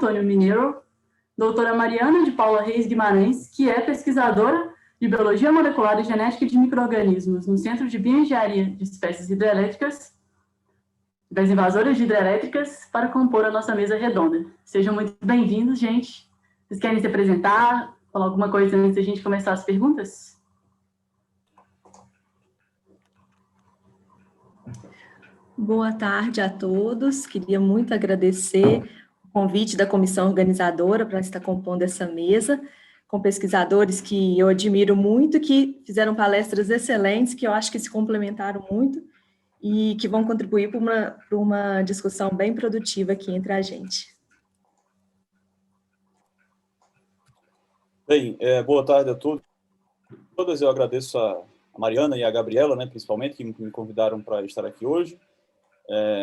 Antônio Mineiro, doutora Mariana de Paula Reis Guimarães, que é pesquisadora de Biologia Molecular e Genética de Micro-Organismos no Centro de Bioengenharia de Espécies Hidrelétricas, das Invasoras de Hidrelétricas, para compor a nossa mesa redonda. Sejam muito bem-vindos, gente. Vocês querem se apresentar? Falar alguma coisa antes da gente começar as perguntas? Boa tarde a todos. Queria muito agradecer o convite da comissão organizadora para estar compondo essa mesa, com pesquisadores que eu admiro muito, que fizeram palestras excelentes, que eu acho que se complementaram muito e que vão contribuir para uma discussão bem produtiva aqui entre a gente. Bem, boa tarde a todos. Eu agradeço a Mariana e a Gabriela, né, principalmente, que me convidaram para estar aqui hoje.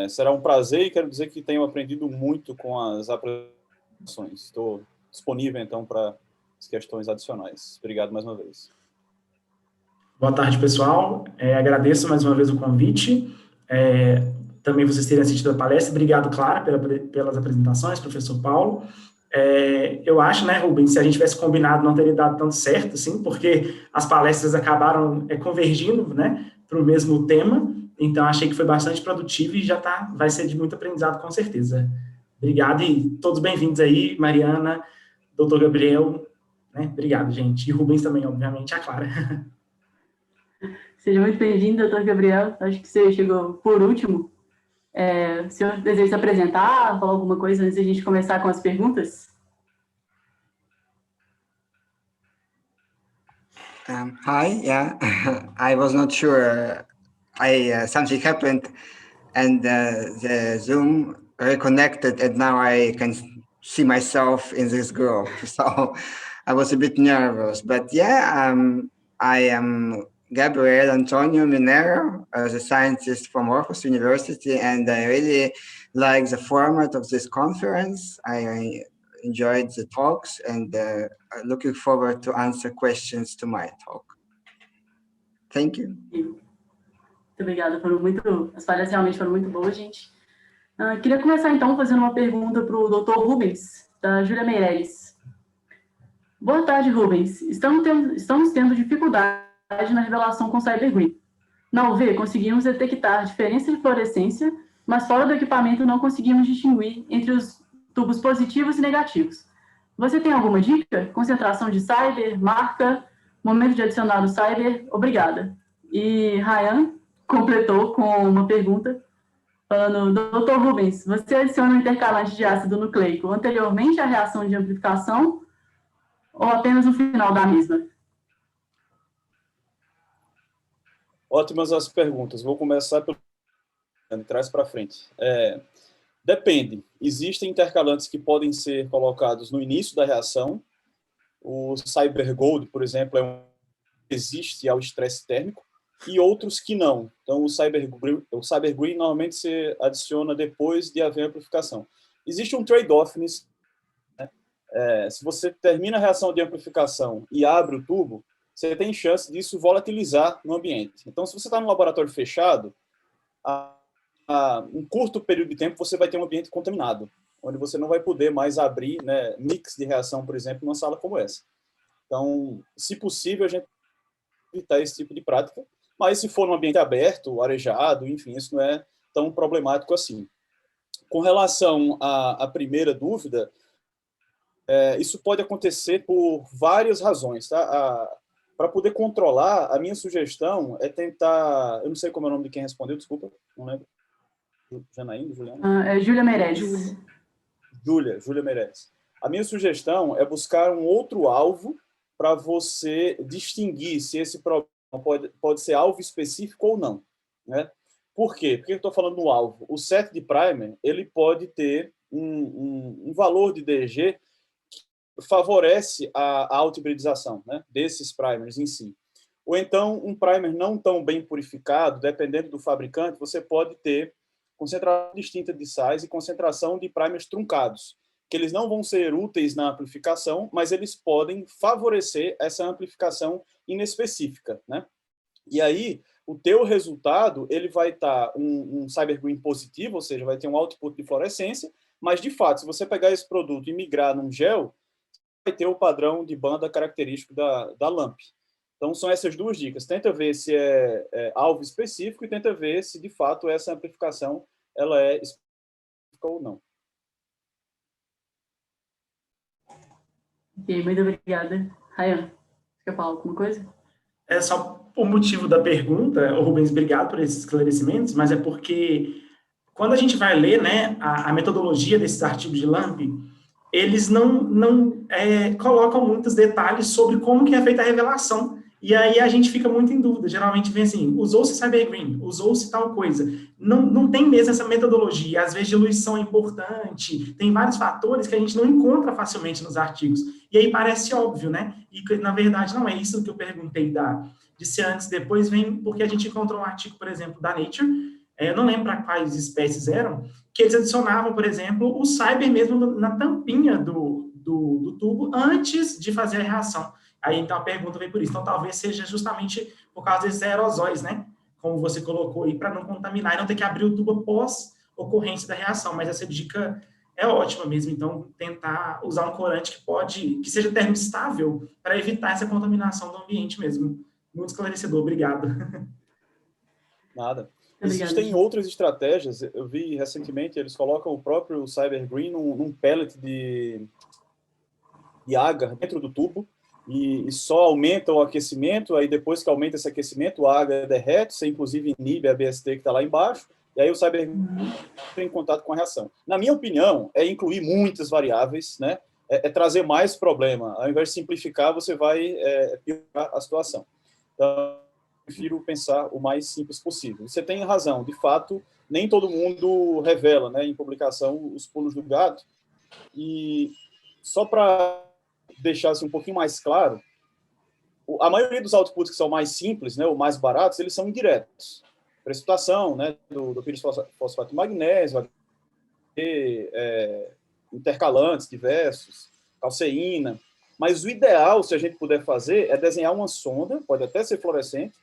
Será um prazer e quero dizer que tenho aprendido muito com as apresentações. Estou disponível, então, para as questões adicionais. Obrigado mais uma vez. Boa tarde, pessoal. Agradeço mais uma vez o convite. Também vocês terem assistido a palestra. Obrigado, Clara, pelas apresentações, professor Paulo. Eu acho, né, Rubens, se a gente tivesse combinado não teria dado tanto certo, assim, porque as palestras acabaram convergindo, né, para o mesmo tema. Então, achei que foi bastante produtivo e vai ser de muito aprendizado, com certeza. Obrigado e todos bem-vindos aí, Mariana, doutor Gabriel, né? Obrigado, gente. E Rubens também, obviamente, a Clara. Seja muito bem-vindo, doutor Gabriel. Acho que você chegou por último. O senhor deseja se apresentar, falar alguma coisa antes de a gente começar com as perguntas? Hi, yeah, I was not sure. Something happened and the Zoom reconnected and now I can see myself in this group. So I was a bit nervous, but yeah, I am Gabriel Antonio Minero, as a scientist from Orcus University, and I really like the format of this conference. I enjoyed the talks and looking forward to answer questions to my talk. Thank you. Muito obrigada, as palestras realmente foram muito boas, gente. Queria começar, então, fazendo uma pergunta para o Dr. Rubens, da Júlia Meireles. Boa tarde, Rubens. Estamos tendo dificuldade na revelação com CyberGreen. Na UV, conseguimos detectar diferença de fluorescência, mas fora do equipamento não conseguimos distinguir entre os tubos positivos e negativos. Você tem alguma dica? Concentração de Cyber, marca, momento de adicionar o Cyber? Obrigada. E Ryan completou com uma pergunta, falando: Dr. Rubens, você adiciona um intercalante de ácido nucleico anteriormente à reação de amplificação ou apenas no final da mesma? Ótimas as perguntas. Vou começar pelo de trás para frente. Depende. Existem intercalantes que podem ser colocados no início da reação. O CyberGold, por exemplo, resiste ao estresse térmico, e outros que não. Então, o CyberGreen normalmente se adiciona depois de haver amplificação. Existe um trade-off nisso, né? Se você termina a reação de amplificação e abre o tubo, você tem chance disso volatilizar no ambiente. Então, se você está num laboratório fechado, um curto período de tempo você vai ter um ambiente contaminado, onde você não vai poder mais abrir, né, mix de reação, por exemplo, numa sala como essa. Então, se possível, a gente evitar esse tipo de prática, mas se for num ambiente aberto, arejado, enfim, isso não é tão problemático assim. Com relação à primeira dúvida, isso pode acontecer por várias razões, tá? Para poder controlar, a minha sugestão é tentar... Eu não sei como é o nome de quem respondeu, desculpa, não lembro. Janaína, Juliana? Júlia Meireles. Júlia Meireles. A minha sugestão é buscar um outro alvo para você distinguir se esse problema pode ser alvo específico ou não, né? Por quê? Porque eu estou falando no alvo. O set de primer, ele pode ter um valor de DG que favorece a auto-hibridização, né, desses primers em si. Ou então, um primer não tão bem purificado, dependendo do fabricante, você pode ter concentração distinta de sais e concentração de primers truncados, que eles não vão ser úteis na amplificação, mas eles podem favorecer essa amplificação inespecífica, né? E aí, o teu resultado, ele vai estar um CyberGreen positivo, ou seja, vai ter um output de fluorescência, Mas, de fato, se você pegar esse produto e migrar num gel, vai ter o padrão de banda característico da LAMP. Então, são essas duas dicas. Tenta ver se é alvo específico e tenta ver se, de fato, essa amplificação ela é específica ou não. Ok, muito obrigada. Rayan, quer falar alguma coisa? É só o motivo da pergunta, Rubens, obrigado por esses esclarecimentos, mas é porque quando a gente vai ler, né, a metodologia desses artigos de LAMP, eles não colocam muitos detalhes sobre como que é feita a revelação, e aí a gente fica muito em dúvida. Geralmente vem assim, usou-se Cyber-Green, usou-se tal coisa. Não tem mesmo essa metodologia. Às vezes diluição é importante, tem vários fatores que a gente não encontra facilmente nos artigos. E aí parece óbvio, né? E na verdade não é isso que eu perguntei de se antes, depois vem, porque a gente encontrou um artigo, por exemplo, da Nature, eu não lembro para quais espécies eram, que eles adicionavam, por exemplo, o Cyber mesmo na tampinha do tubo antes de fazer a reação. Aí, então, a pergunta vem por isso. Então, talvez seja justamente por causa desses aerosóis, né? Como você colocou aí, para não contaminar e não ter que abrir o tubo após ocorrência da reação. Mas essa dica é ótima mesmo. Então, tentar usar um corante que seja termoestável para evitar essa contaminação do ambiente mesmo. Muito esclarecedor. Obrigado. Nada. Obrigada. Existem outras estratégias. Eu vi recentemente, eles colocam o próprio Cyber-Green num pellet de agar dentro do tubo e só aumenta o aquecimento. Aí depois que aumenta esse aquecimento, a agar derrete, você inclusive inibe a BST que está lá embaixo, e aí o Cyber-Green entra em contato com a reação. Na minha opinião, é incluir muitas variáveis, né? É trazer mais problema. Ao invés de simplificar, você vai piorar a situação. Então, prefiro pensar o mais simples possível. Você tem razão, de fato, nem todo mundo revela, né, em publicação os pulos do gato. E só para deixar assim, um pouquinho mais claro, a maioria dos outputs que são mais simples, né, ou mais baratos, eles são indiretos. Precipitação, né, do pirofosfato de magnésio, intercalantes diversos, calceína. Mas o ideal, se a gente puder fazer, é desenhar uma sonda, pode até ser fluorescente,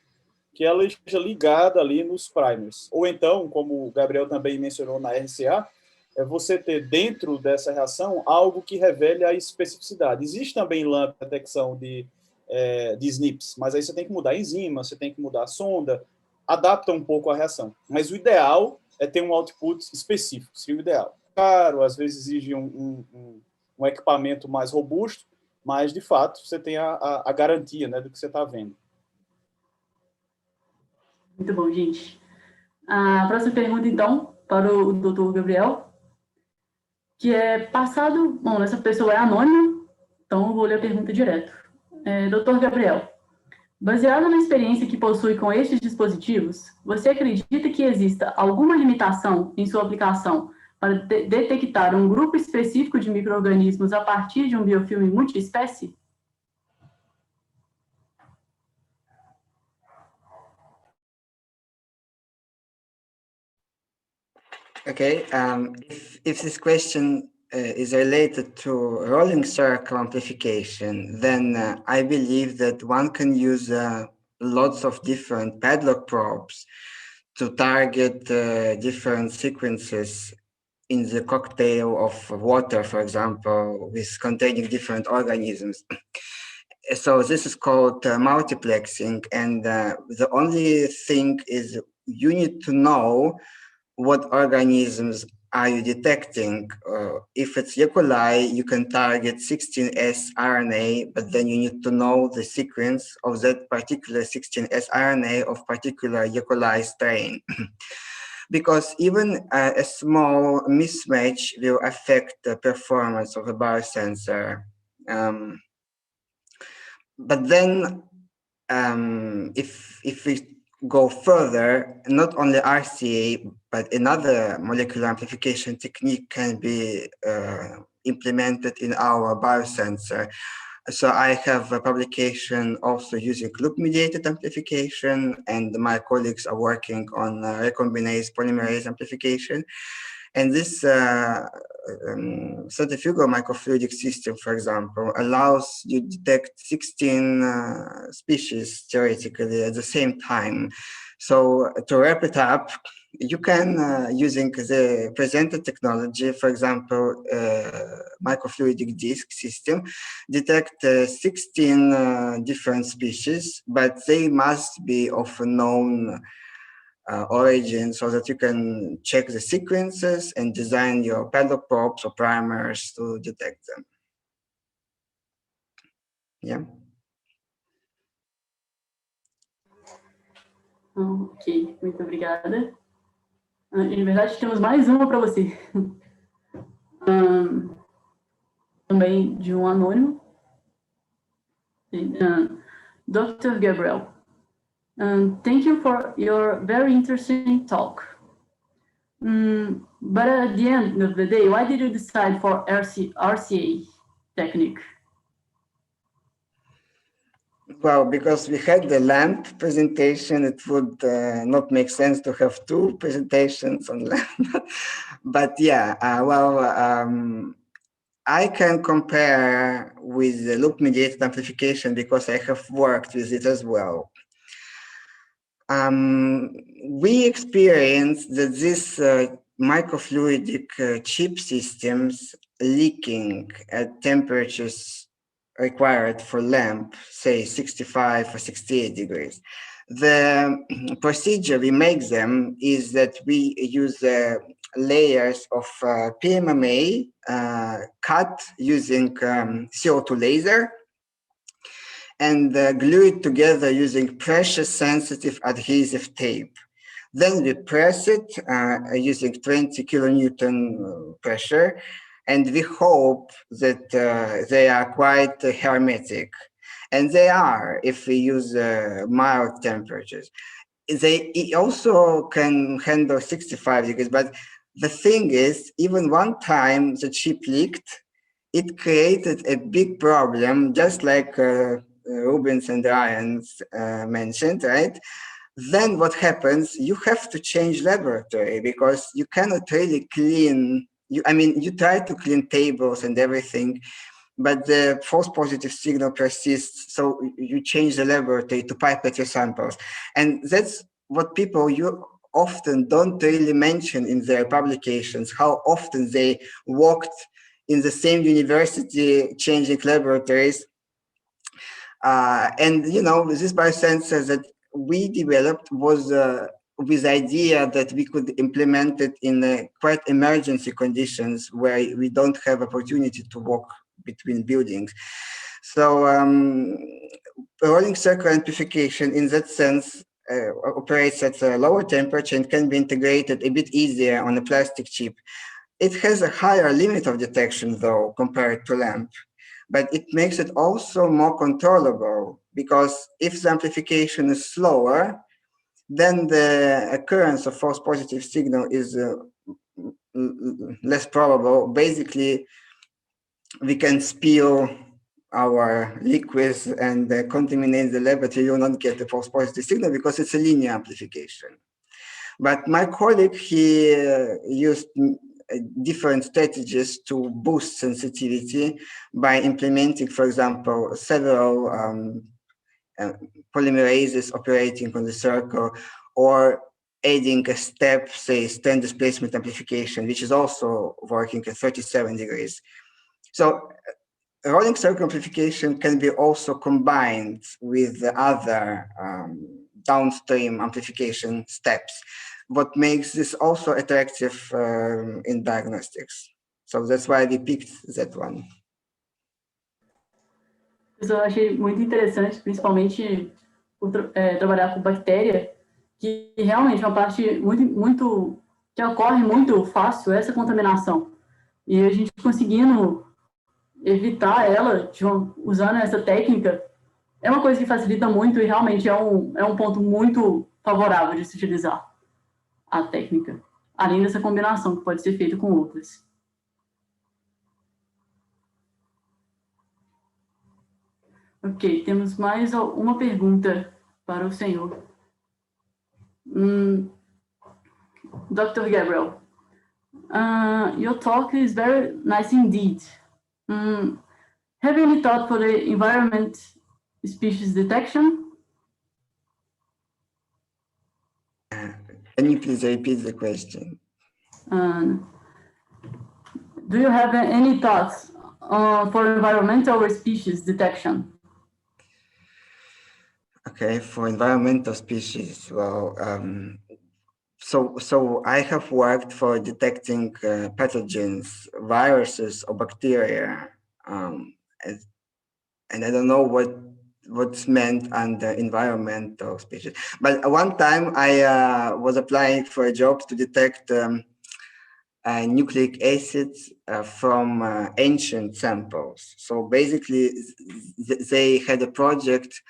que ela esteja ligada ali nos primers. Ou então, como o Gabriel também mencionou na RCA, é você ter dentro dessa reação algo que revele a especificidade. Existe também LAMP detecção de SNPs, mas aí você tem que mudar a enzima, você tem que mudar a sonda, adapta um pouco a reação. Mas o ideal é ter um output específico, seria o ideal. Claro, às vezes exige um equipamento mais robusto, mas, de fato, você tem a garantia, né, do que você está vendo. Muito bom, gente. A próxima pergunta, então, para o Dr. Gabriel, que é passado... Bom, essa pessoa é anônima, então eu vou ler a pergunta direto. Dr. Gabriel, baseado na experiência que possui com estes dispositivos, você acredita que exista alguma limitação em sua aplicação para detectar um grupo específico de micro-organismos a partir de um biofilme multiespécie? Okay, if this question is related to rolling circle amplification, then I believe that one can use lots of different padlock probes to target different sequences in the cocktail of water, for example, with containing different organisms. So this is called multiplexing, and the only thing is you need to know what organisms are you detecting. If it's E. coli, you can target 16S RNA, but then you need to know the sequence of that particular 16S RNA of particular E. coli strain. Because even a small mismatch will affect the performance of a biosensor. But then if we go further, not only RCA, but another molecular amplification technique can be implemented in our biosensor. So I have a publication also using loop-mediated amplification, and my colleagues are working on recombinase polymerase amplification. And this centrifugal microfluidic system, for example, allows you to detect 16 species theoretically at the same time. So to wrap it up, you can, using the presented technology, for example, microfluidic disk system, detect 16 different species, but they must be of a known origin so that you can check the sequences and design your padlock probes or primers to detect them. Yeah. Ok, muito obrigada. Em verdade, temos mais uma para você. Também de um anônimo. Dr. Gabriel, thank you for your very interesting talk. But at the end of the day, why did you decide for RCA technique? Well, because we had the LAMP presentation, it would not make sense to have two presentations on LAMP. But yeah, I can compare with the loop-mediated amplification because I have worked with it as well. We experienced that these microfluidic chip systems leaking at temperatures required for LAMP, say 65 or 68 degrees. The procedure we make them is that we use layers of PMMA cut using CO2 laser and glue it together using pressure-sensitive adhesive tape. Then we press it using 20 kilonewton pressure, and we hope that they are quite hermetic. And they are if we use mild temperatures. They also can handle 65 degrees, but the thing is, even one time the chip leaked, it created a big problem, just like Rubens and Ryans mentioned, right? Then what happens, you have to change laboratory because you cannot really clean, you try to clean tables and everything, but the false positive signal persists, so you change the laboratory to pipette your samples. And that's what people often don't really mention in their publications, how often they worked in the same university changing laboratories. And this biosensor that we developed was with the idea that we could implement it in quite emergency conditions where we don't have opportunity to walk between buildings. So rolling circle amplification in that sense operates at a lower temperature and can be integrated a bit easier on a plastic chip. It has a higher limit of detection though compared to LAMP, but it makes it also more controllable because if the amplification is slower, then the occurrence of false positive signal is less probable. Basically, we can spill our liquids and contaminate the laboratory. You will not get the false positive signal because it's a linear amplification. But my colleague, he used different strategies to boost sensitivity by implementing, for example, several polymerases operating on the circle, or adding a step, say, stand displacement amplification, which is also working at 37 degrees. So rolling circle amplification can be also combined with the other downstream amplification steps, what makes this also attractive in diagnostics. So that's why we picked that one. Eu achei muito interessante, principalmente por trabalhar com bactéria, que realmente é uma parte muito que ocorre muito fácil essa contaminação. E a gente conseguindo evitar ela, usando essa técnica, é uma coisa que facilita muito e realmente é um ponto muito favorável de se utilizar a técnica, além dessa combinação que pode ser feita com outras. Ok, temos mais uma pergunta para o senhor. Dr. Gabriel, your talk is very nice indeed. Have you any thought for the environment species detection? Can you please repeat the question? Do you have any thoughts for environmental or species detection? Okay, for environmental species, well, so I have worked for detecting pathogens, viruses, or bacteria, and I don't know what's meant under environmental species. But one time I was applying for a job to detect nucleic acids from ancient samples. So basically, they had a project,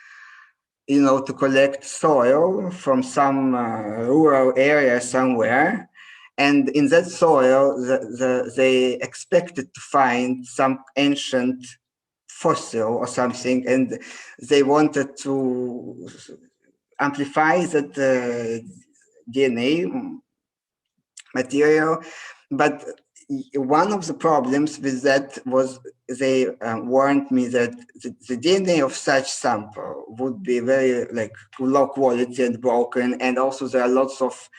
you know, to collect soil from some rural area somewhere. And in that soil, they expected to find some ancient fossil or something, and they wanted to amplify that DNA material. But one of the problems with that was they warned me that the DNA of such sample would be very low quality and broken, and also there are lots of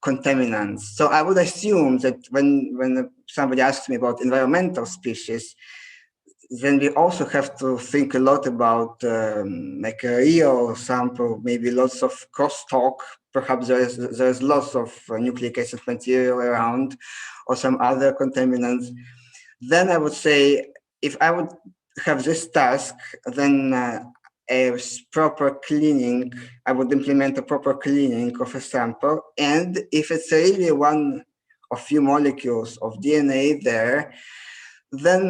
contaminants. So I would assume that when somebody asks me about environmental species, then we also have to think a lot about like a real sample, maybe lots of crosstalk. Perhaps there's lots of nucleic acid material around, or some other contaminants. Then I would say, if I would have this task, then a proper cleaning, I would implement a proper cleaning of a sample. And if it's really one or few molecules of DNA there, then,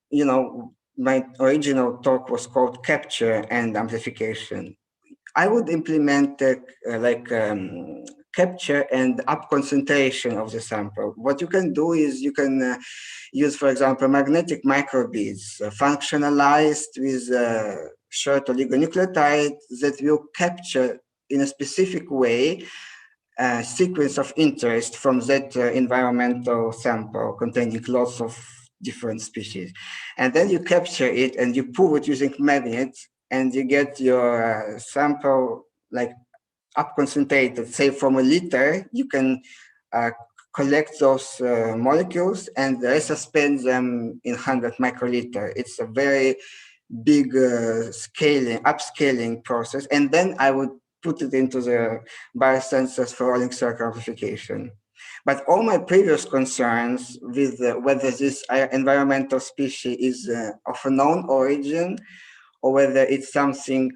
you know, my original talk was called capture and amplification. I would implement capture and up concentration of the sample. What you can do is you can use, for example, magnetic microbeads functionalized with short oligonucleotide that will capture in a specific way a sequence of interest from that environmental sample containing lots of different species. And then you capture it and you pull it using magnets, and you get your sample like up concentrated, say from a liter. You can collect those molecules and resuspend them in 100 microliter. It's a very big upscaling process. And then I would put it into the biosensors for rolling circle amplification. But all my previous concerns with whether this environmental species is of a known origin, or whether it's something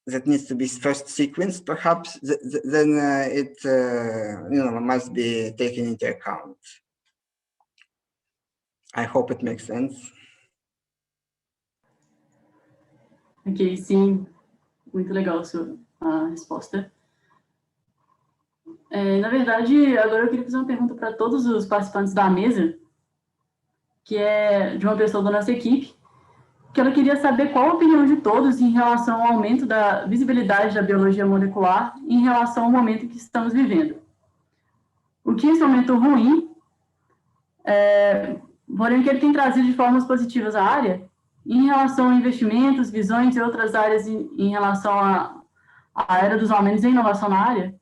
that needs to be first sequenced, perhaps, then it you know, must be taken into account. I hope it makes sense. Ok, sim, muito legal a sua resposta. Na verdade, agora eu queria fazer uma pergunta para todos os participantes da mesa, que é de uma pessoa da nossa equipe, que ela queria saber qual a opinião de todos em relação ao aumento da visibilidade da biologia molecular em relação ao momento que estamos vivendo. O que esse aumento ruim, porém que ele tem trazido de formas positivas à área, em relação a investimentos, visões e outras áreas em relação à era dos aumentos em inovação na área?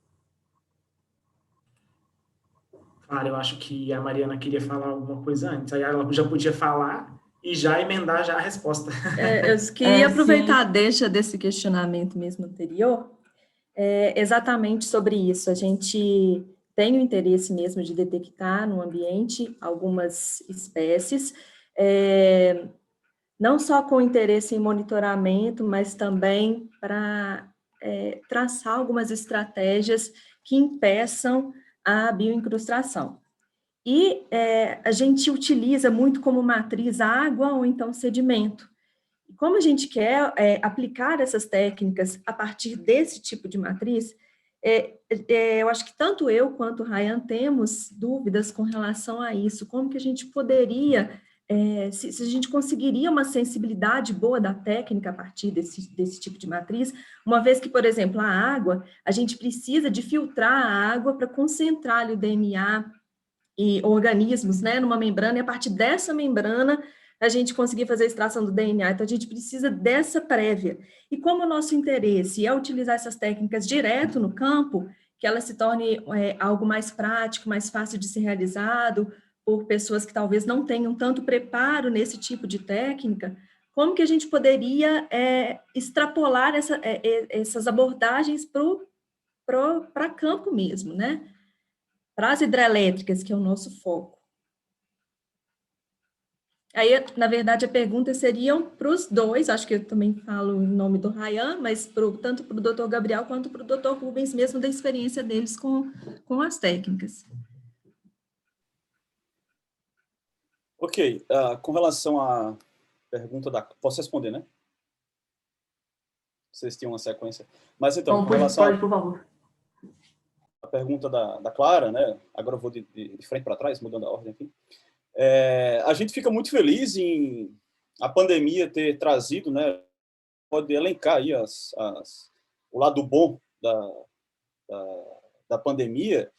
Claro, eu acho que a Mariana queria falar alguma coisa antes, aí ela já podia falar e já emendar já a resposta. Eu queria aproveitar a deixa desse questionamento mesmo anterior, exatamente sobre isso. A gente tem o interesse mesmo de detectar no ambiente algumas espécies, não só com interesse em monitoramento, mas também para traçar algumas estratégias que impeçam a bioincrustação. E a gente utiliza muito como matriz água ou então sedimento. E como a gente quer aplicar essas técnicas a partir desse tipo de matriz, eu acho que tanto eu quanto o Ryan temos dúvidas com relação a isso, como que a gente poderia, se a gente conseguiria uma sensibilidade boa da técnica a partir desse tipo de matriz, uma vez que, por exemplo, a água, a gente precisa de filtrar a água para concentrar ali o DNA e organismos, né, numa membrana, e a partir dessa membrana a gente conseguir fazer a extração do DNA. Então, a gente precisa dessa prévia. E como o nosso interesse é utilizar essas técnicas direto no campo, que ela se torne algo mais prático, mais fácil de ser realizado por pessoas que talvez não tenham tanto preparo nesse tipo de técnica, como que a gente poderia extrapolar essas abordagens para campo mesmo, né? Para as hidrelétricas, que é o nosso foco. Aí, na verdade, a pergunta seriam para os dois, acho que eu também falo em nome do Ryan, mas tanto para o doutor Gabriel quanto para o doutor Rubens, mesmo da experiência deles com as técnicas. Ok, com relação à pergunta da... Posso responder, né? Vocês tinham uma sequência. Mas então, com relação pode, por favor. à pergunta da Clara, né? Agora eu vou de frente para trás, mudando a ordem aqui. A gente fica muito feliz em a pandemia ter trazido, né? Pode elencar aí o lado bom da pandemia,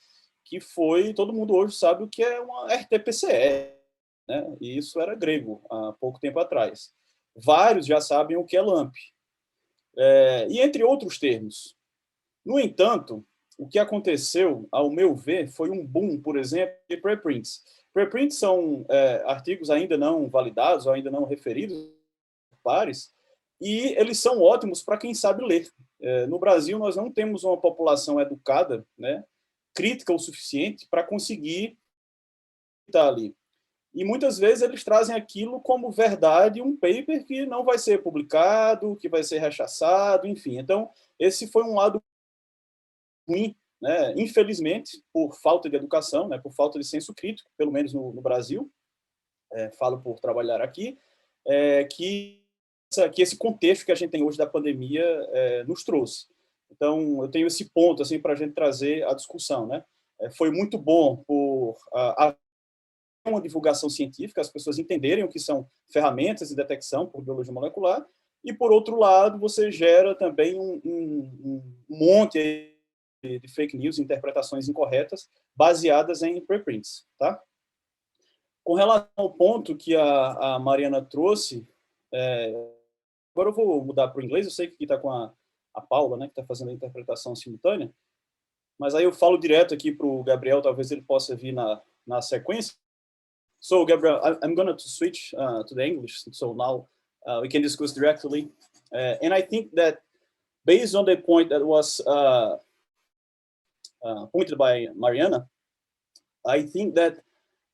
que foi, todo mundo hoje sabe o que é uma RT-PCR, né? E isso era grego há pouco tempo atrás. Vários já sabem o que é LAMP. E entre outros termos. No entanto, o que aconteceu, ao meu ver, foi um boom, por exemplo, de preprints. Preprints são artigos ainda não validados, ou ainda não referidos por pares, e eles são ótimos para quem sabe ler. No Brasil, nós não temos uma população educada, né, crítica o suficiente para conseguir estar ali. E muitas vezes eles trazem aquilo como verdade, um paper que não vai ser publicado, que vai ser rechaçado, enfim. Então, esse foi um lado ruim, né? Infelizmente, por falta de educação, né? Por falta de senso crítico, pelo menos no Brasil, falo por trabalhar aqui, que esse contexto que a gente tem hoje da pandemia nos trouxe. Então, eu tenho esse ponto assim, para a gente trazer a discussão. Né? Foi muito bom por uma divulgação científica, as pessoas entenderem o que são ferramentas de detecção por biologia molecular, e, por outro lado, você gera também um monte de fake news, interpretações incorretas, baseadas em preprints. Tá? Com relação ao ponto que a Mariana trouxe, agora eu vou mudar para o inglês, eu sei que aqui está com a Paula, né, que está fazendo a interpretação simultânea, mas aí eu falo direto aqui para o Gabriel, talvez ele possa vir na sequência. So, Gabriel, I'm going to switch to the English, so now we can discuss directly. And I think that based on the point that was pointed by Mariana, I think that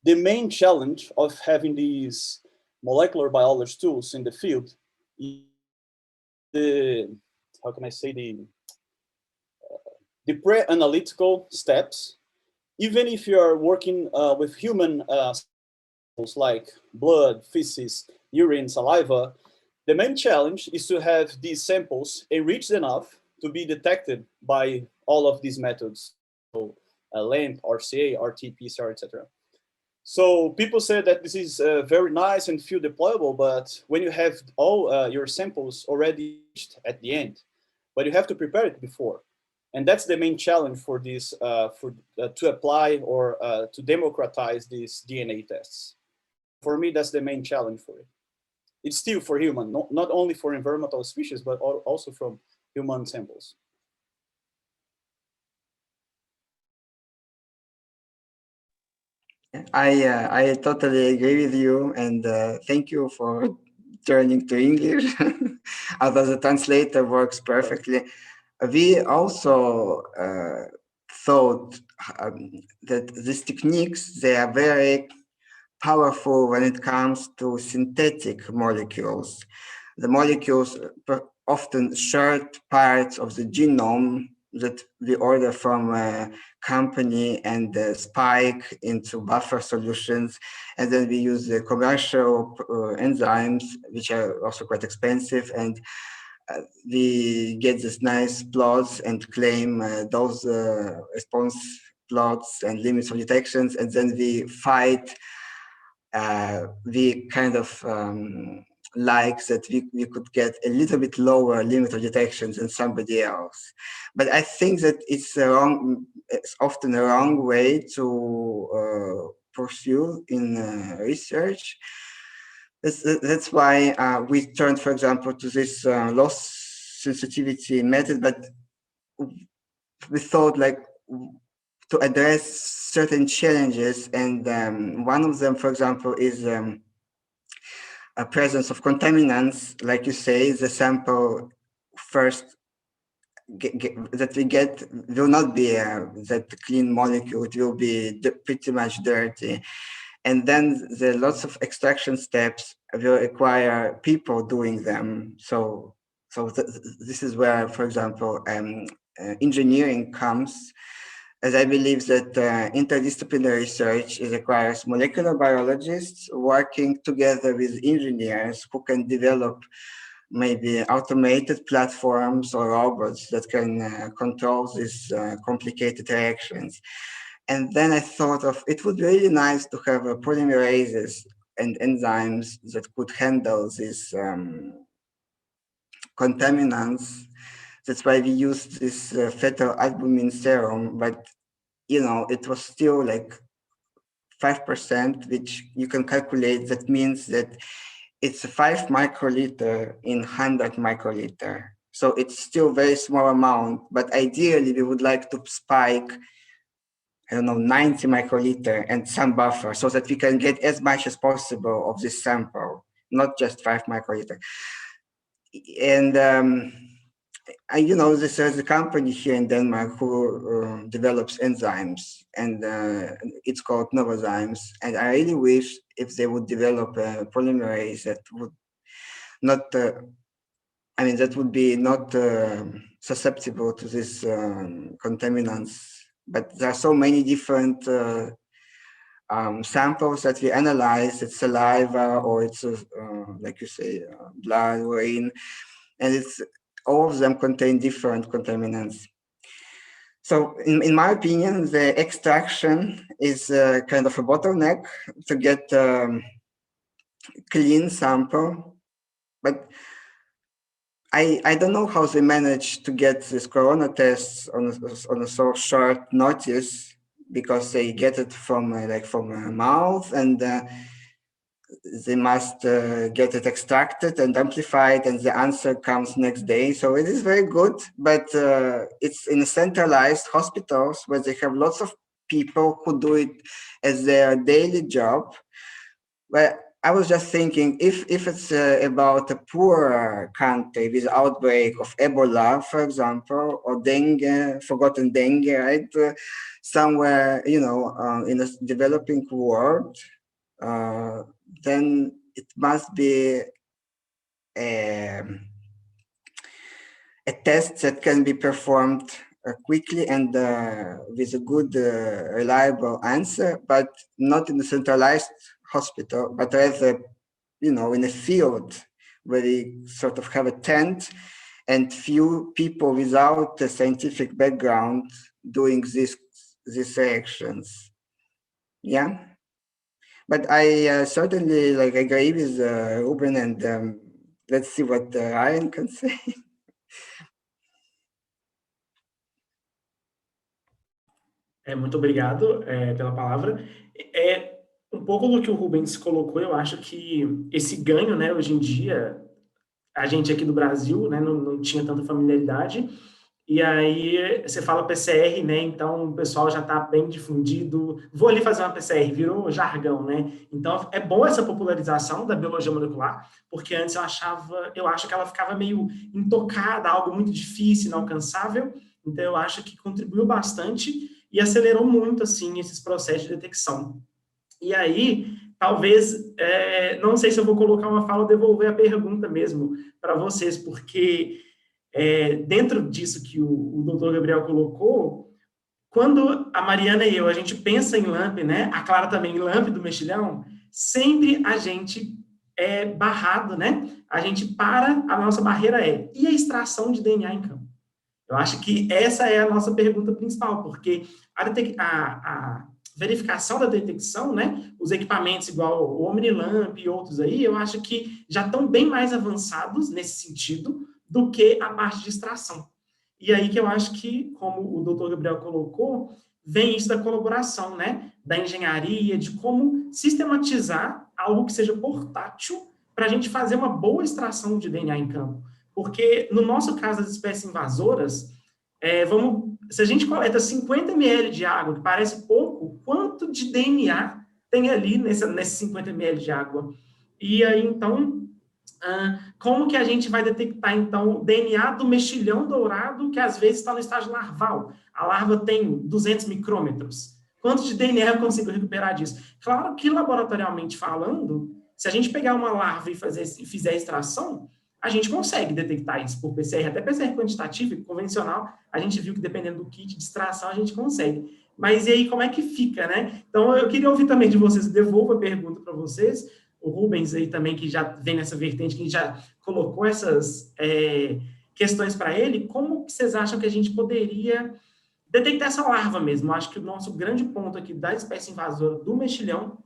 the main challenge of having these molecular biology tools in the field is how can I say, the pre-analytical steps. Even if you are working with human like blood, feces, urine, saliva, the main challenge is to have these samples enriched enough to be detected by all of these methods, so LAMP, RCA, RT, PCR, etc. So people say that this is very nice and field deployable, but when you have all your samples already at the end, but you have to prepare it before. And that's the main challenge for this, to apply or to democratize these DNA tests. For me, that's the main challenge for it. It's still for human, not only for environmental species, but also from human samples. I totally agree with you, and thank you for turning to English, although the translator works perfectly. We also thought that these techniques, they are very powerful when it comes to synthetic molecules. The molecules often short parts of the genome that we order from a company and spike into buffer solutions. And then we use the commercial enzymes, which are also quite expensive. And we get these nice plots and claim those response plots and limits of detections. And then we fight. We kind of like that we could get a little bit lower limit of detections than somebody else. But I think that it's often a wrong way to pursue in research. That's why we turned, for example, to this loss sensitivity method, but we thought like to address certain challenges, and one of them, for example, is a presence of contaminants. Like you say, the sample first that we get will not be that clean molecule, it will be pretty much dirty. And then the lots of extraction steps will require people doing them. So this is where, for example, engineering comes, as I believe that interdisciplinary research requires molecular biologists working together with engineers who can develop maybe automated platforms or robots that can control these complicated reactions. And then I thought of, it would be really nice to have polymerases and enzymes that could handle these contaminants. That's why we used this phenylalbumine serum, but it was still like 5%, which you can calculate. That means that it's 5 microliter in 100 microliter. So it's still a very small amount, but ideally we would like to spike, 90 microliter and some buffer so that we can get as much as possible of this sample, not just 5 microliter. And there's a company here in Denmark who develops enzymes, and it's called Novozymes. And I really wish if they would develop a polymerase that would not, that would be not susceptible to these contaminants. But there are so many different samples that we analyze. It's saliva, or it's like you say, blood, urine, and all of them contain different contaminants. So in my opinion, the extraction is kind of a bottleneck to get clean sample. But I don't know how they manage to get these corona tests on a so short notice, because they get it from a mouth, and they must get it extracted and amplified, and the answer comes next day. So it is very good, but it's in centralized hospitals where they have lots of people who do it as their daily job. But I was just thinking, if it's about a poor country with outbreak of Ebola, for example, or dengue, forgotten dengue, right? Somewhere, in a developing world, then it must be a test that can be performed quickly and with a good, reliable answer, but not in a centralized hospital, but rather, in a field where we sort of have a tent and few people without a scientific background doing these reactions. Yeah. But I certainly agree with Ruben, and let's see what Ryan can say. Muito obrigado pela palavra. Um pouco do que o Rubens colocou, eu acho que esse ganho, né, hoje em dia, a gente aqui do Brasil, né, não tinha tanta familiaridade, e aí você fala PCR, né, então o pessoal já está bem difundido, vou ali fazer uma PCR, virou jargão, né, então é boa essa popularização da biologia molecular, porque antes eu acho que ela ficava meio intocada, algo muito difícil, inalcançável, então eu acho que contribuiu bastante e acelerou muito, assim, esses processos de detecção. E aí, talvez, não sei se eu vou colocar uma fala ou devolver a pergunta mesmo para vocês, porque dentro disso que o doutor Gabriel colocou, quando a Mariana e eu, a gente pensa em LAMP, né, a Clara também em LAMP do mexilhão, sempre a gente é barrado, né, a gente a nossa barreira e a extração de DNA em campo? Eu acho que essa é a nossa pergunta principal, porque a verificação da detecção, né, os equipamentos igual o OmniLamp e outros aí, eu acho que já estão bem mais avançados nesse sentido do que a parte de extração. E aí que eu acho que, como o doutor Gabriel colocou, vem isso da colaboração, né, da engenharia, de como sistematizar algo que seja portátil para a gente fazer uma boa extração de DNA em campo. Porque, no nosso caso das espécies invasoras, se a gente coleta 50 ml de água, que parece pouco, quanto de DNA tem ali nesses 50 ml de água? E aí, então, como que a gente vai detectar, então, o DNA do mexilhão dourado, que às vezes está no estágio larval? A larva tem 200 micrômetros. Quanto de DNA eu consigo recuperar disso? Claro que, laboratorialmente falando, se a gente pegar uma larva e fizer a extração, a gente consegue detectar isso por PCR, até PCR quantitativa e convencional, a gente viu que dependendo do kit de extração, a gente consegue. Mas e aí, como é que fica, né? Então, eu queria ouvir também de vocês, devolvo a pergunta para vocês, o Rubens aí também, que já vem nessa vertente, que já colocou essas questões para ele, como que vocês acham que a gente poderia detectar essa larva mesmo? Eu acho que o nosso grande ponto aqui da espécie invasora do mexilhão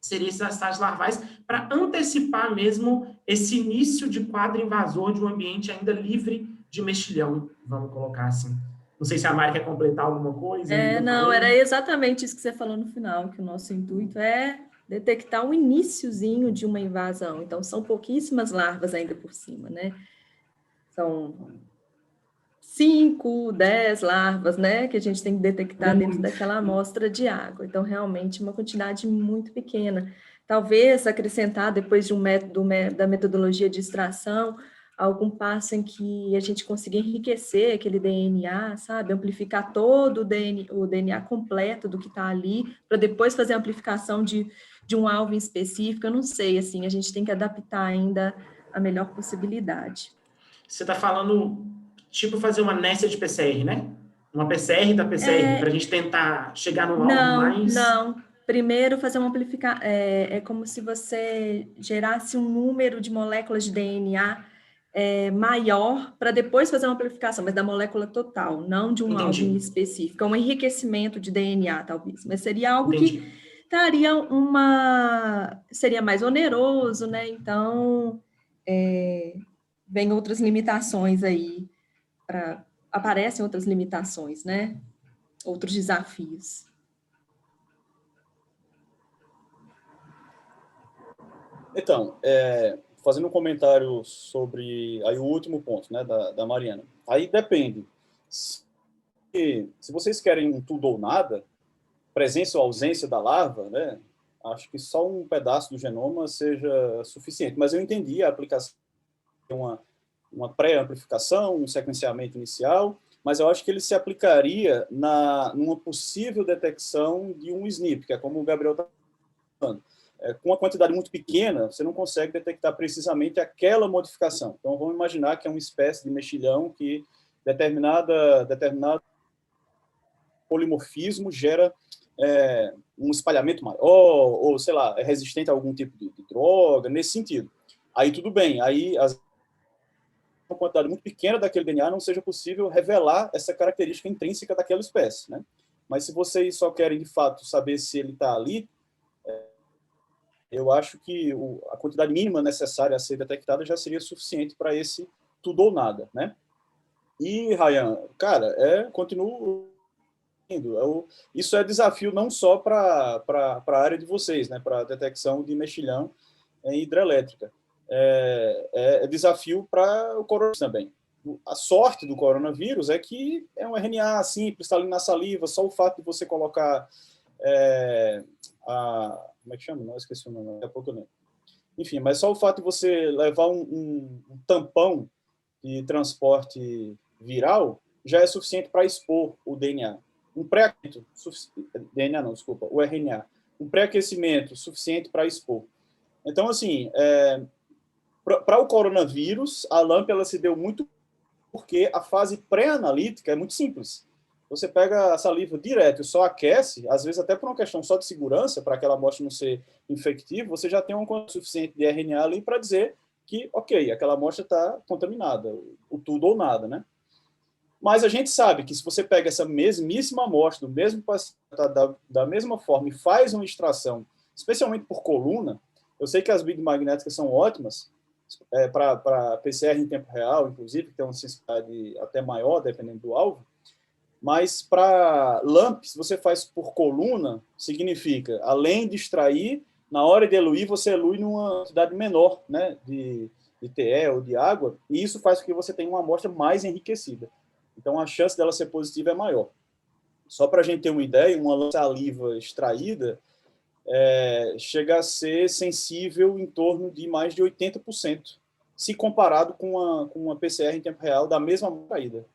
seria esses estágios larvais, para antecipar mesmo esse início de quadro invasor de um ambiente ainda livre de mexilhão, vamos colocar assim. Não sei se a Mari quer completar alguma coisa. Não, era exatamente isso que você falou no final, que o nosso intuito é detectar o iniciozinho de uma invasão. Então, são pouquíssimas larvas ainda por cima, né? São 5, 10 larvas, né, que a gente tem que detectar dentro daquela amostra de água. Então, realmente, uma quantidade muito pequena. Talvez acrescentar, depois de da metodologia de extração, algum passo em que a gente consiga enriquecer aquele DNA, sabe? Amplificar todo o DNA completo do que está ali, para depois fazer a amplificação de um alvo em específico. Eu não sei, assim, a gente tem que adaptar ainda a melhor possibilidade. Você está falando, tipo, fazer uma nested PCR, né? Uma PCR da PCR, para a gente tentar chegar no alvo mais... Não. Primeiro, fazer uma amplificação. É como se você gerasse um número de moléculas de DNA maior, para depois fazer uma amplificação, mas da molécula total, não de um alvo em específico. É um enriquecimento de DNA, talvez. Mas seria algo que daria seria mais oneroso, né? Então, vem outras limitações aí, aparecem outras limitações, né? Outros desafios. Então, fazendo um comentário sobre aí o último ponto, né, da Mariana. Aí depende. Se vocês querem um tudo ou nada, presença ou ausência da larva, né, acho que só um pedaço do genoma seja suficiente. Mas eu entendi a aplicação de uma pré-amplificação, um sequenciamento inicial, mas eu acho que ele se aplicaria numa possível detecção de um SNP, que é como o Gabriel está falando. Com uma quantidade muito pequena, você não consegue detectar precisamente aquela modificação. Então, vamos imaginar que é uma espécie de mexilhão que determinado polimorfismo gera um espalhamento maior, ou, sei lá, é resistente a algum tipo de droga, nesse sentido. Aí, tudo bem. Aí, uma quantidade muito pequena daquele DNA não seja possível revelar essa característica intrínseca daquela espécie, né? Mas se vocês só querem, de fato, saber se ele está ali, eu acho que a quantidade mínima necessária a ser detectada já seria suficiente para esse tudo ou nada, né? E, Ryan, cara, continuo indo. Isso é desafio não só para a área de vocês, né? Para a detecção de mexilhão em hidrelétrica. É desafio para o coronavírus também. A sorte do coronavírus é que é um RNA simples, está ali na saliva, só o fato de você colocar como é que chama? Não, esqueci o nome, daqui a pouco eu lembro. Enfim, mas só o fato de você levar um tampão de transporte viral já é suficiente para expor o DNA. O RNA. Um pré-aquecimento suficiente para expor. Então, assim, para o coronavírus, a LAMP ela se deu muito porque a fase pré-analítica é muito simples. Você pega a saliva direto e só aquece, às vezes até por uma questão só de segurança, para aquela amostra não ser infectiva, você já tem uma quantidade suficiente de RNA ali para dizer que, ok, aquela amostra está contaminada, o tudo ou nada, né? Mas a gente sabe que se você pega essa mesmíssima amostra, do mesmo paciente, da mesma forma, e faz uma extração, especialmente por coluna, eu sei que as biomagnéticas são ótimas, para PCR em tempo real, inclusive, que tem uma sensibilidade até maior, dependendo do alvo, mas para LAMP, se você faz por coluna, significa, além de extrair, na hora de eluir, você elui numa quantidade menor, né, de TE ou de água, e isso faz com que você tenha uma amostra mais enriquecida. Então, a chance dela ser positiva é maior. Só para a gente ter uma ideia, uma saliva extraída chega a ser sensível em torno de mais de 80%, se comparado com uma PCR em tempo real da mesma extraída.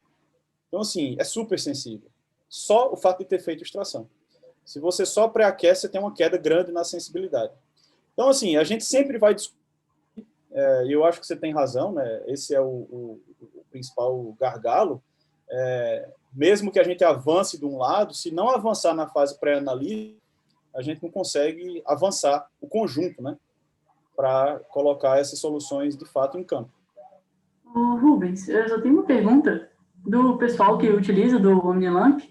Então, assim, é super sensível. Só o fato de ter feito extração. Se você só pré-aquece, você tem uma queda grande na sensibilidade. Então, assim, a gente sempre vai discutir, e eu acho que você tem razão, né? Esse é o principal gargalo. Mesmo que a gente avance de um lado, se não avançar na fase pré-analítica, a gente não consegue avançar o conjunto, né? Para colocar essas soluções, de fato, em campo. Rubens, eu só tenho uma pergunta do pessoal que utiliza do OmniLamp.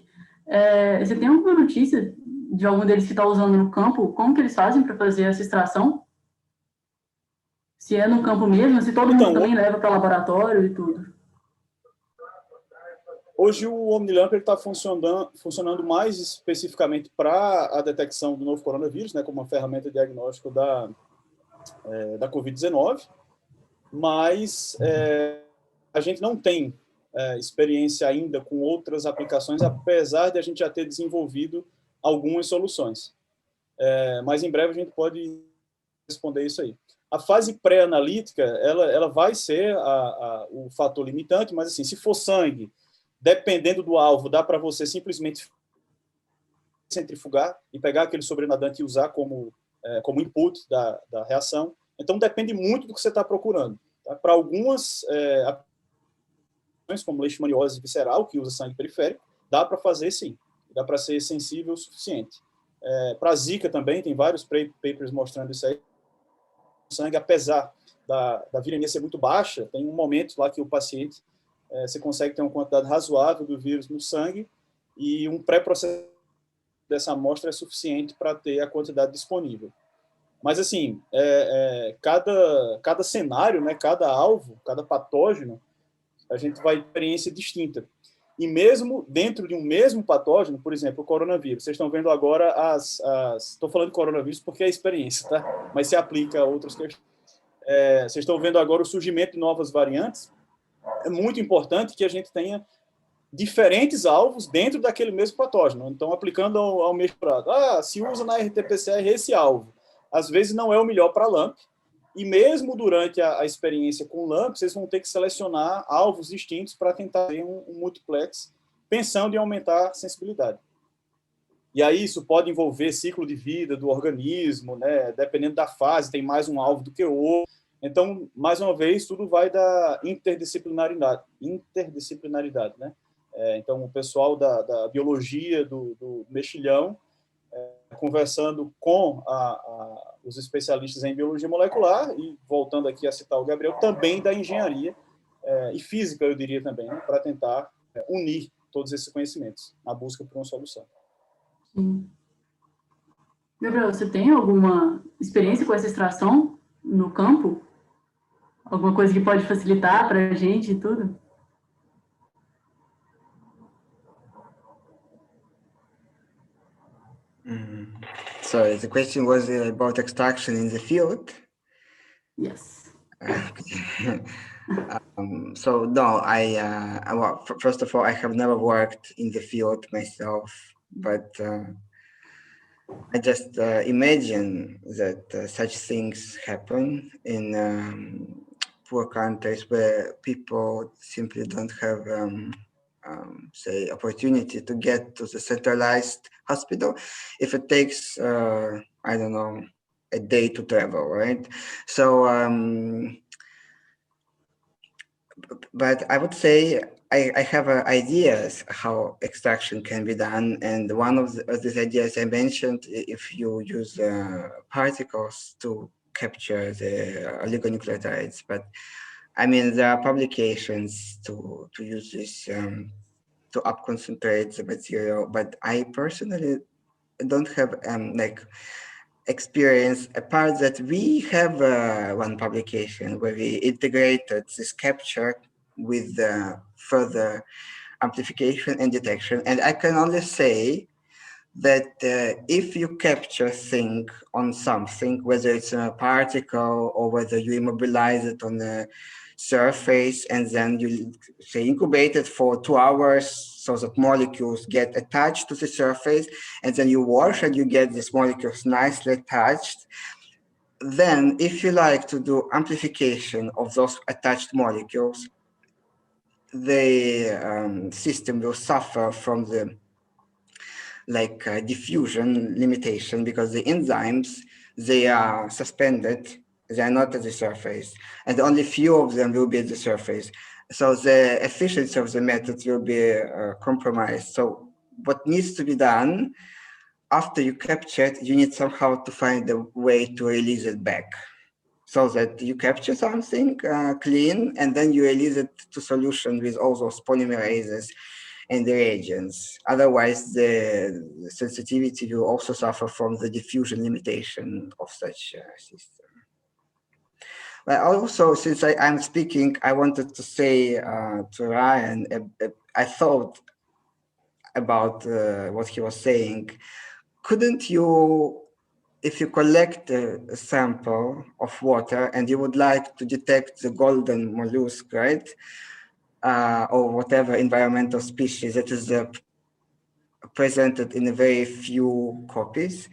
Você tem alguma notícia de algum deles que está usando no campo? Como que eles fazem para fazer essa extração? Se é no campo mesmo, se todo mundo também leva para laboratório e tudo. Hoje o OmniLamp está funcionando mais especificamente para a detecção do novo coronavírus, né, como uma ferramenta de diagnóstico da Covid-19, mas a gente não tem experiência ainda com outras aplicações, apesar de a gente já ter desenvolvido algumas soluções. Mas em breve a gente pode responder isso aí. A fase pré-analítica, ela vai ser o fator limitante, mas assim, se for sangue, dependendo do alvo, dá para você simplesmente centrifugar e pegar aquele sobrenadante e usar como input da reação. Então, depende muito do que você está procurando. Tá? Para algumas como leishmaniose visceral, que usa sangue periférico, dá para fazer sim. Dá para ser sensível o suficiente. Para Zika também, tem vários papers mostrando isso aí. O sangue, apesar da viremia ser muito baixa, tem um momento lá que o paciente, você consegue ter uma quantidade razoável do vírus no sangue e um pré-processo dessa amostra é suficiente para ter a quantidade disponível. Mas, assim, cada cenário, né, cada alvo, cada patógeno, a gente vai ter experiência distinta. E mesmo dentro de um mesmo patógeno, por exemplo, o coronavírus, vocês estão vendo agora estou falando de coronavírus porque é experiência, tá? Mas se aplica a outras questões. Vocês estão vendo agora o surgimento de novas variantes. É muito importante que a gente tenha diferentes alvos dentro daquele mesmo patógeno. Então, aplicando ao mesmo prato. Se usa na RT-PCR esse alvo. Às vezes não é o melhor para LAMP, e mesmo durante a experiência com LAMP, vocês vão ter que selecionar alvos distintos para tentar ter um multiplex, pensando em aumentar a sensibilidade. E aí isso pode envolver ciclo de vida do organismo, né? Dependendo da fase, tem mais um alvo do que o outro. Então, mais uma vez, tudo vai da interdisciplinaridade, né? Então, o pessoal da biologia do mexilhão, conversando com os especialistas em biologia molecular, e voltando aqui a citar o Gabriel, também da engenharia e física, eu diria também, né, para tentar unir todos esses conhecimentos na busca por uma solução. Sim. Gabriel, você tem alguma experiência com essa extração no campo? Alguma coisa que pode facilitar para a gente e tudo? So the question was about extraction in the field. Yes. So no, well, first of all, I have never worked in the field myself, but I just imagine that such things happen in poor countries where people simply don't have say opportunity to get to the centralized hospital if it takes I don't know, a day to travel, right? So but I would say I have ideas how extraction can be done, and one of these ideas I mentioned, if you use particles to capture the oligonucleotides, but I mean, there are publications to use this to up concentrate the material, but I personally don't have like experience, apart that we have one publication where we integrated this capture with further amplification and detection. And I can only say that if you capture thing on something, whether it's a particle or whether you immobilize it on a surface and then you say incubate it for 2 hours so that molecules get attached to the surface, and then you wash and you get these molecules nicely attached, then if you like to do amplification of those attached molecules, the system will suffer from the diffusion limitation, because the enzymes, they are suspended, they are not at the surface, and only few of them will be at the surface. So the efficiency of the method will be compromised. So what needs to be done after you capture it, you need somehow to find a way to release it back, so that you capture something clean and then you release it to solution with all those polymerases and the reagents. Otherwise, the sensitivity will also suffer from the diffusion limitation of such a system. But also, since I'm speaking, I wanted to say to Ryan, I thought about what he was saying. Couldn't you, if you collect a sample of water and you would like to detect the golden mollusk, right? Or whatever environmental species that is presented in a very few copies,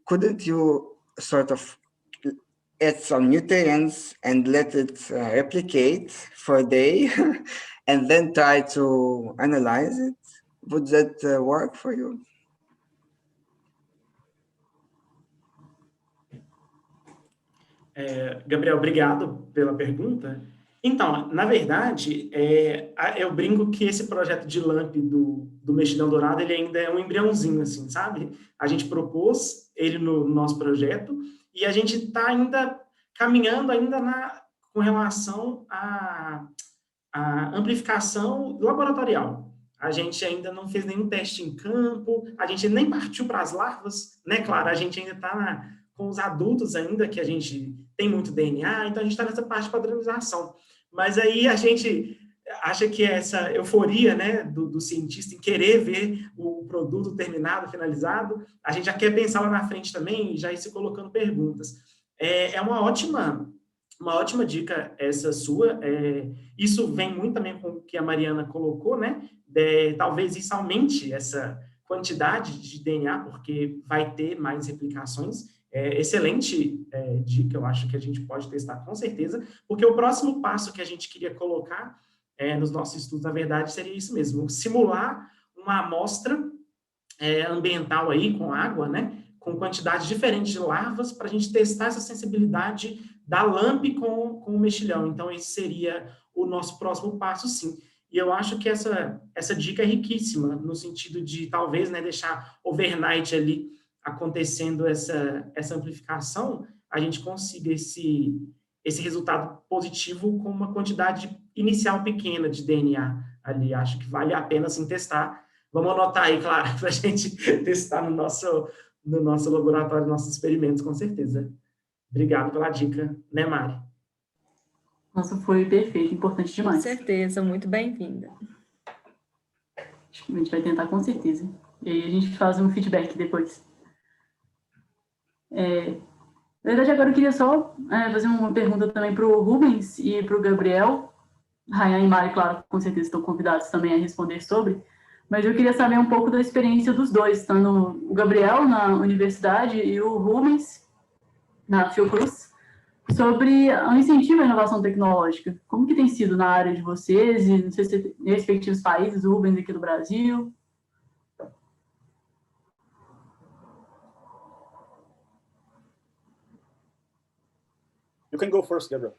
couldn't you sort of add some nutrients and let it replicate for a day and then try to analyze it? Would that work for you? Gabriel, obrigado pela pergunta. Então, na verdade, eu brinco que esse projeto de LAMP do Mexilhão Dourado, ele ainda é um embriãozinho, assim, sabe? A gente propôs ele no nosso projeto e a gente está ainda caminhando com relação à amplificação laboratorial. A gente ainda não fez nenhum teste em campo, a gente nem partiu para as larvas, né? Claro, a gente ainda está com os adultos ainda, que a gente tem muito DNA, então a gente está nessa parte de padronização. Mas aí a gente acha que essa euforia, né, do cientista em querer ver o produto terminado, finalizado, a gente já quer pensar lá na frente também e já ir se colocando perguntas. É uma ótima dica essa sua. Isso vem muito também com o que a Mariana colocou, né? Talvez isso aumente essa quantidade de DNA, porque vai ter mais replicações. Excelente dica, eu acho que a gente pode testar com certeza, porque o próximo passo que a gente queria colocar nos nossos estudos, na verdade, seria isso mesmo, simular uma amostra ambiental aí com água, né, com quantidades diferentes de larvas, para a gente testar essa sensibilidade da LAMP com o mexilhão. Então, esse seria o nosso próximo passo, sim. E eu acho que essa dica é riquíssima, no sentido de, talvez, né, deixar overnight ali, acontecendo essa amplificação, a gente consiga esse resultado positivo com uma quantidade inicial pequena de DNA ali. Acho que vale a pena, sim, testar. Vamos anotar aí, claro, para a gente testar no nosso laboratório, nossos experimentos, com certeza. Obrigado pela dica, né, Mari? Nossa, foi perfeito, importante demais. Com certeza, muito bem-vinda. Acho que a gente vai tentar com certeza. E aí a gente faz um feedback depois. Na verdade, agora eu queria só fazer uma pergunta também para o Rubens e para o Gabriel. Rayan e Mari, claro, com certeza estão convidados também a responder sobre, mas eu queria saber um pouco da experiência dos dois, tanto o Gabriel na universidade e o Rubens na Fiocruz, sobre o incentivo à inovação tecnológica. Como que tem sido na área de vocês e, não sei se em respectivos países, o Rubens aqui do Brasil? You can go first, Gabriel.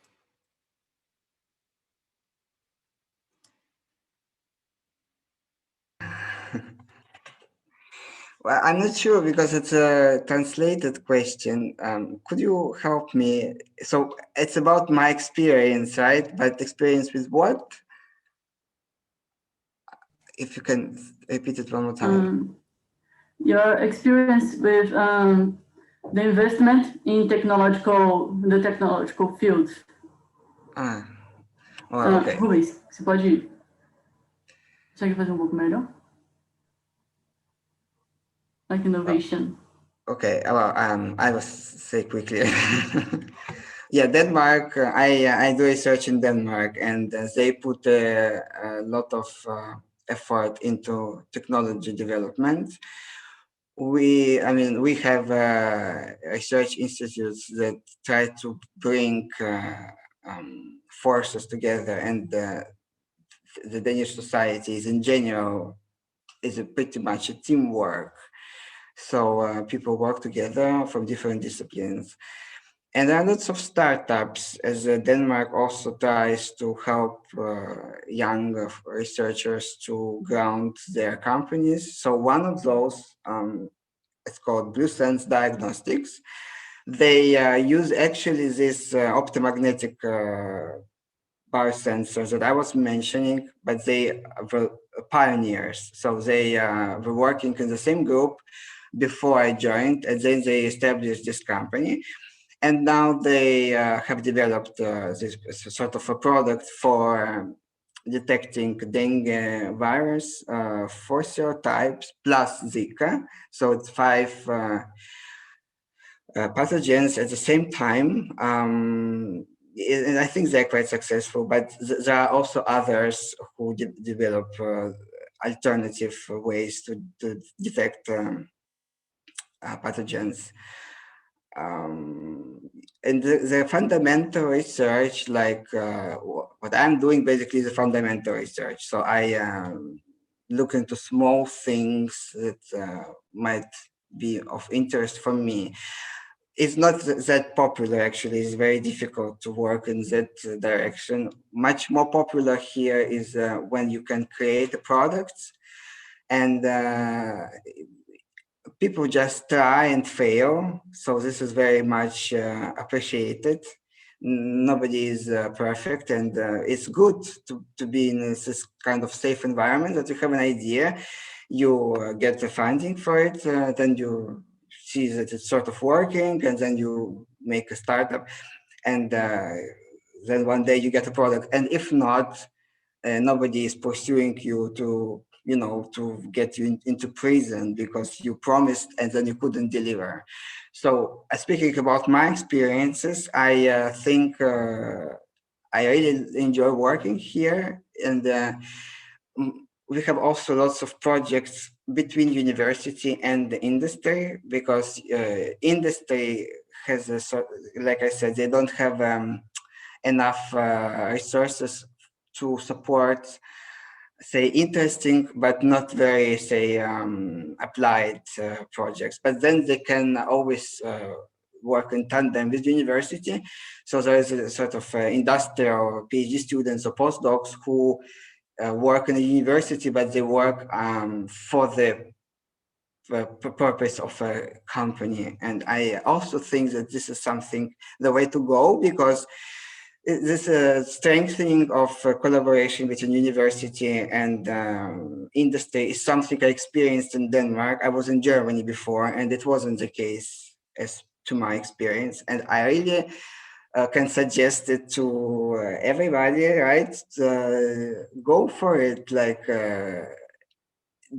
Well, I'm not sure because it's a translated question. Could you help me? So it's about my experience, right? But experience with what? If you can repeat it one more time. Your experience with the investment in the technological field. Well, okay. Rubens, você pode... Consegue fazer um pouco melhor? like innovation? Okay, well, I will say quickly. Yeah, Denmark, I do research in Denmark, and they put a lot of effort into technology development. We have research institutes that try to bring forces together, and the Danish societies in general is pretty much a teamwork. So people work together from different disciplines. And there are lots of startups, as Denmark also tries to help young researchers to ground their companies. So one of those, it's called Blue Sense Diagnostics. They use actually this optomagnetic biosensors that I was mentioning, but they were pioneers. So they were working in the same group before I joined, and then they established this company. And now they have developed this sort of a product for detecting dengue virus, 4 serotypes plus Zika. So it's 5 pathogens at the same time. And I think they're quite successful, but there are also others who develop alternative ways to detect pathogens. And the fundamental research, like what I'm doing basically is the fundamental research. So I look into small things that might be of interest for me. It's not that popular, actually. It's very difficult to work in that direction. Much more popular here is when you can create a product, and people just try and fail. So this is very much appreciated. Nobody is perfect, and it's good to be in this kind of safe environment, that you have an idea, you get the funding for it, then you see that it's sort of working, and then you make a startup, and then one day you get a product. And if not, nobody is pursuing you to get you into prison because you promised and then you couldn't deliver. So speaking about my experiences, I think I really enjoy working here, and we have also lots of projects between university and the industry, because industry has like I said, they don't have enough resources to support, say, interesting but not very, say, applied projects. But then they can always work in tandem with university. So there is a sort of industrial PhD students or postdocs who work in a university, but they work for the purpose of a company. And I also think that this is something, the way to go, because this strengthening of collaboration between university and industry is something I experienced in Denmark. I was in Germany before, and it wasn't the case as to my experience. And I really can suggest it to everybody, right? Go for it, like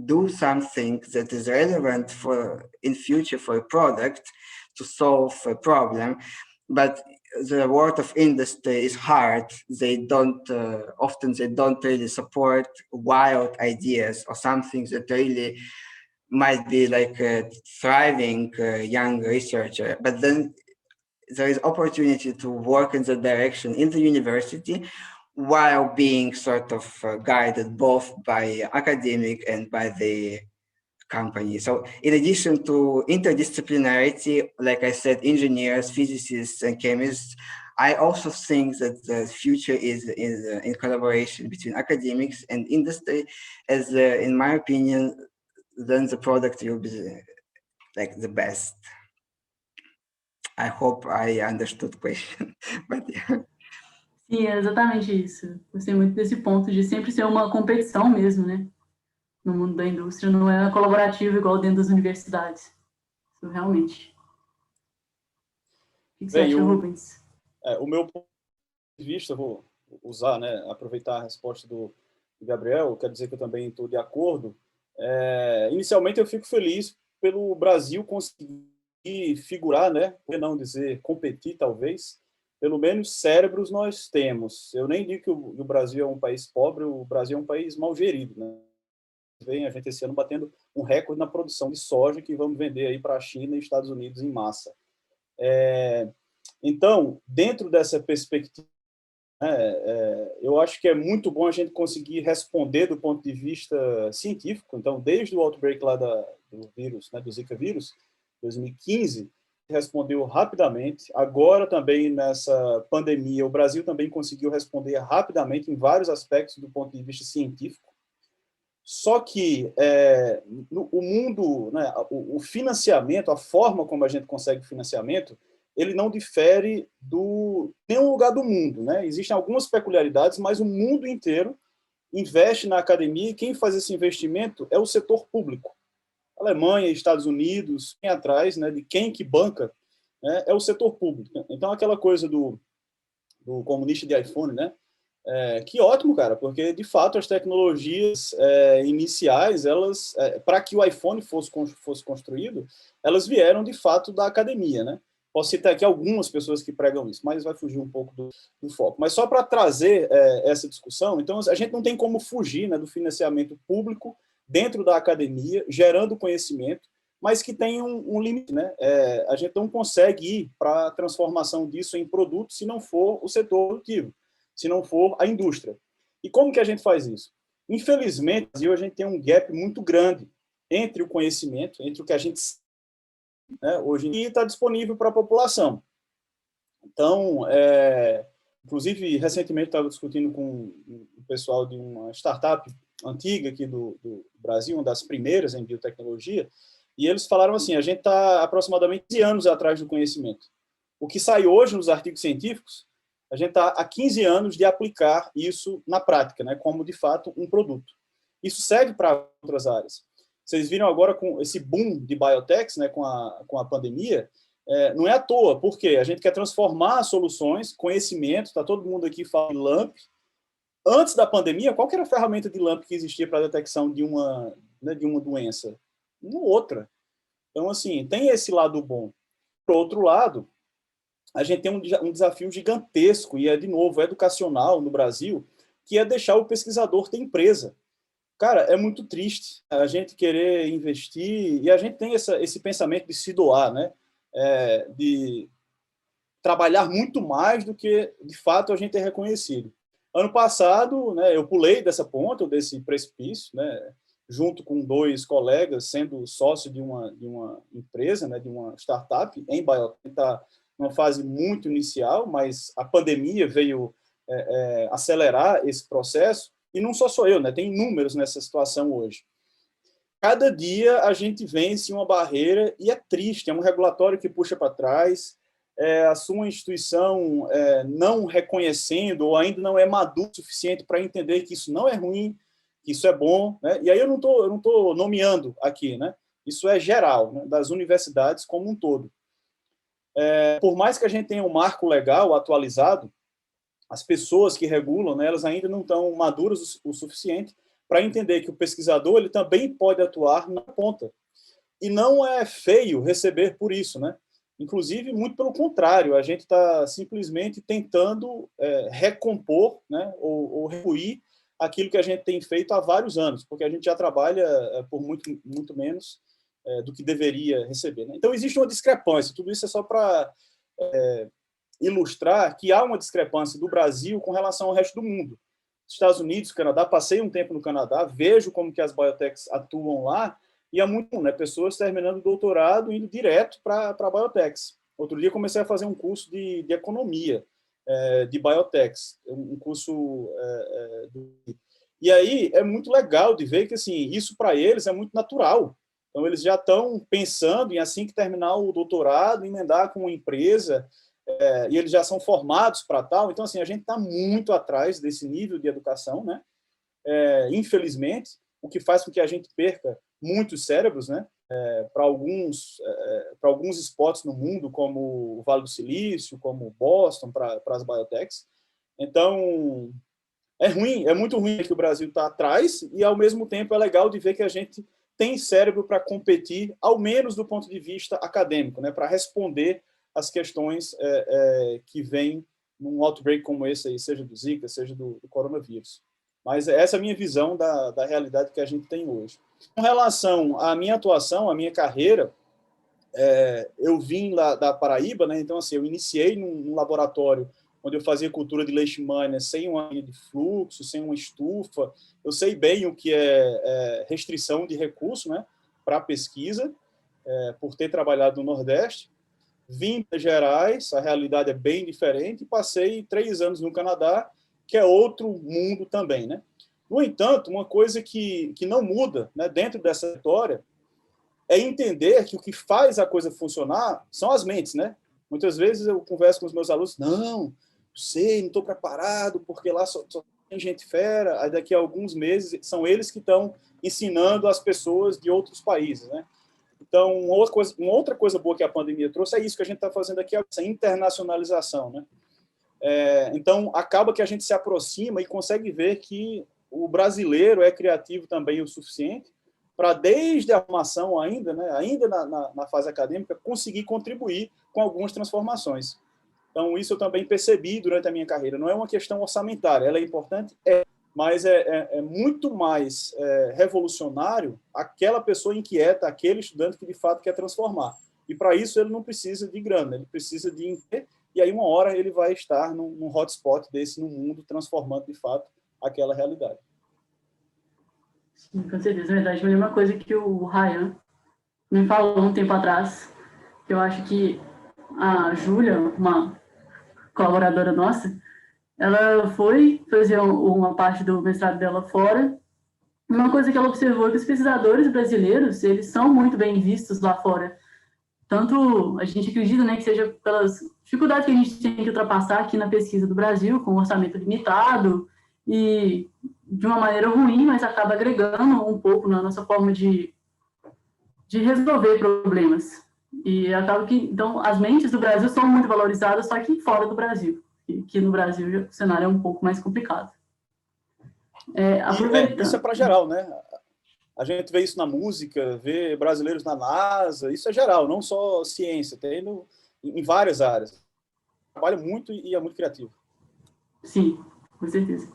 do something that is relevant for in future for a product to solve a problem. But the world of industry is hard. They don't often they don't really support wild ideas or something that really might be like a thriving young researcher. But then there is opportunity to work in that direction in the university, while being sort of guided both by academic and by the company. So in addition to interdisciplinarity, like I said, engineers, physicists, and chemists, I also think that the future is in collaboration between academics and industry, as in my opinion, then the product will be like the best. I hope I understood the question, but yeah. Sim, é exatamente isso. Gostei muito desse ponto de sempre ser uma competição mesmo, né? No mundo da indústria, não é colaborativo igual dentro das universidades. Isso realmente. O que você acha, Rubens? O meu ponto de vista, vou usar, né, aproveitar a resposta do Gabriel, quero dizer que eu também estou de acordo. Inicialmente eu fico feliz pelo Brasil conseguir figurar, né, por não dizer competir, talvez, pelo menos cérebros nós temos. Eu nem digo que o Brasil é um país pobre, o Brasil é um país mal gerido, né? Vem a gente esse ano batendo um recorde na produção de soja que vamos vender aí para a China e Estados Unidos em massa. Então, dentro dessa perspectiva, eu acho que é muito bom a gente conseguir responder do ponto de vista científico. Então, desde o outbreak lá do vírus, né, do Zika vírus, 2015, respondeu rapidamente. Agora também nessa pandemia, o Brasil também conseguiu responder rapidamente em vários aspectos do ponto de vista científico. Só que o mundo, né, o financiamento, a forma como a gente consegue financiamento, ele não difere de nenhum lugar do mundo, né? Existem algumas peculiaridades, mas o mundo inteiro investe na academia e quem faz esse investimento é o setor público. Alemanha, Estados Unidos, quem atrás, né, de quem que banca, né, é o setor público. Então, aquela coisa do comunista de iPhone, né? Que ótimo, cara, porque, de fato, as tecnologias iniciais, elas, para que o iPhone fosse construído, elas vieram, de fato, da academia, né? Posso citar aqui algumas pessoas que pregam isso, mas vai fugir um pouco do foco. Mas só para trazer essa discussão, então, a gente não tem como fugir, né, do financiamento público dentro da academia, gerando conhecimento, mas que tem um limite, né? A gente não consegue ir para a transformação disso em produto se não for o setor produtivo, se não for a indústria. E como que a gente faz isso? Infelizmente, no Brasil, a gente tem um gap muito grande entre o conhecimento, entre o que a gente, né, hoje em dia está disponível para a população. Então, inclusive, recentemente estava discutindo com o pessoal de uma startup antiga aqui do Brasil, uma das primeiras em biotecnologia, e eles falaram assim, a gente está aproximadamente 15 anos atrás do conhecimento. O que sai hoje nos artigos científicos, a gente está há 15 anos de aplicar isso na prática, né, como, de fato, um produto. Isso serve para outras áreas. Vocês viram agora com esse boom de biotechs, né, com a pandemia, não é à toa, porque a gente quer transformar soluções, conhecimento, está todo mundo aqui falando de LAMP. Antes da pandemia, qual que era a ferramenta de LAMP que existia para a detecção de uma doença? Uma outra. Então, assim, tem esse lado bom. Por outro lado, a gente tem um desafio gigantesco, e de novo, educacional no Brasil, que é deixar o pesquisador ter empresa. Cara, é muito triste a gente querer investir, e a gente tem esse pensamento de se doar, né? De trabalhar muito mais do que, de fato, a gente é reconhecido. Ano passado, né, eu pulei dessa ponta, desse precipício, né, junto com 2 colegas, sendo sócio de uma empresa, né, de uma startup em biotech, está numa fase muito inicial, mas a pandemia veio acelerar esse processo, e não sou eu, né, tem números nessa situação hoje. Cada dia a gente vence uma barreira e é triste, é um regulatório que puxa para trás, a sua instituição não reconhecendo ou ainda não é maduro o suficiente para entender que isso não é ruim, que isso é bom, né? E aí eu não tô nomeando aqui, né? Isso é geral, né? Das universidades como um todo. Por mais que a gente tenha um marco legal atualizado, as pessoas que regulam, né, elas ainda não estão maduras o suficiente para entender que o pesquisador ele também pode atuar na ponta. E não é feio receber por isso, né? Inclusive, muito pelo contrário, a gente está simplesmente tentando recompor, né, ou recuir aquilo que a gente tem feito há vários anos, porque a gente já trabalha por muito menos do que deveria receber, né? Então, existe uma discrepância. Tudo isso é só para ilustrar que há uma discrepância do Brasil com relação ao resto do mundo. Estados Unidos, Canadá, passei um tempo no Canadá, vejo como que as biotechs atuam lá, e há muito, né, pessoas terminando o doutorado indo direto para biotechs. Outro dia comecei a fazer um curso de economia de biotechs, um curso e aí é muito legal de ver que assim, isso para eles é muito natural. Então eles já estão pensando em assim que terminar o doutorado, emendar com uma empresa, e eles já são formados para tal. Então assim, a gente está muito atrás desse nível de educação, né? Infelizmente, o que faz com que a gente perca muitos cérebros, né? Para alguns spots no mundo, como o Vale do Silício, como Boston, para as biotechs. Então, é ruim, é muito ruim que o Brasil está atrás, e ao mesmo tempo é legal de ver que a gente tem cérebro para competir, ao menos do ponto de vista acadêmico, né, para responder às questões que vêm num outbreak como esse aí, seja do Zika, seja do coronavírus. Mas essa é a minha visão da realidade que a gente tem hoje. Com relação à minha atuação, à minha carreira, eu vim lá da Paraíba, né, então assim, eu iniciei num laboratório onde eu fazia cultura de leishmania sem uma linha de fluxo, sem uma estufa. Eu sei bem o que é restrição de recurso, né, para pesquisa, por ter trabalhado no Nordeste. Vim para Gerais, a realidade é bem diferente, e passei 3 anos no Canadá, que é outro mundo também, né? No entanto, uma coisa que não muda, né, dentro dessa história é entender que o que faz a coisa funcionar são as mentes, né? Muitas vezes eu converso com os meus alunos, não estou preparado, porque lá só tem gente fera, aí daqui a alguns meses são eles que estão ensinando as pessoas de outros países, né? Então, uma outra coisa boa que a pandemia trouxe é isso que a gente está fazendo aqui, essa internacionalização, né? Então, acaba que a gente se aproxima e consegue ver que o brasileiro é criativo também o suficiente para, desde a formação ainda, né, ainda na fase acadêmica, conseguir contribuir com algumas transformações. Então, isso eu também percebi durante a minha carreira. Não é uma questão orçamentária, ela é importante, mas é muito mais revolucionário aquela pessoa inquieta, aquele estudante que de fato quer transformar. E para isso ele não precisa de grana, ele precisa de entender, e aí uma hora ele vai estar num hotspot desse no mundo, transformando de fato aquela realidade. Sim, com certeza, é verdade. Eu lembro uma coisa que o Ryan me falou um tempo atrás, que eu acho que a Júlia, uma colaboradora nossa, ela foi fazer uma parte do mestrado dela fora. Uma coisa que ela observou é que os pesquisadores brasileiros, eles são muito bem vistos lá fora. Tanto a gente acredita, né, que seja pelas dificuldades que a gente tem que ultrapassar aqui na pesquisa do Brasil, com um orçamento limitado e de uma maneira ruim, mas acaba agregando um pouco na nossa forma de resolver problemas. E acaba que, então, as mentes do Brasil são muito valorizadas, só que fora do Brasil. Que no Brasil o cenário é um pouco mais complicado. Isso é para geral, né? A gente vê isso na música, vê brasileiros na NASA, isso é geral, não só ciência, tem em várias áreas. Trabalha muito e é muito criativo. Sim, com certeza.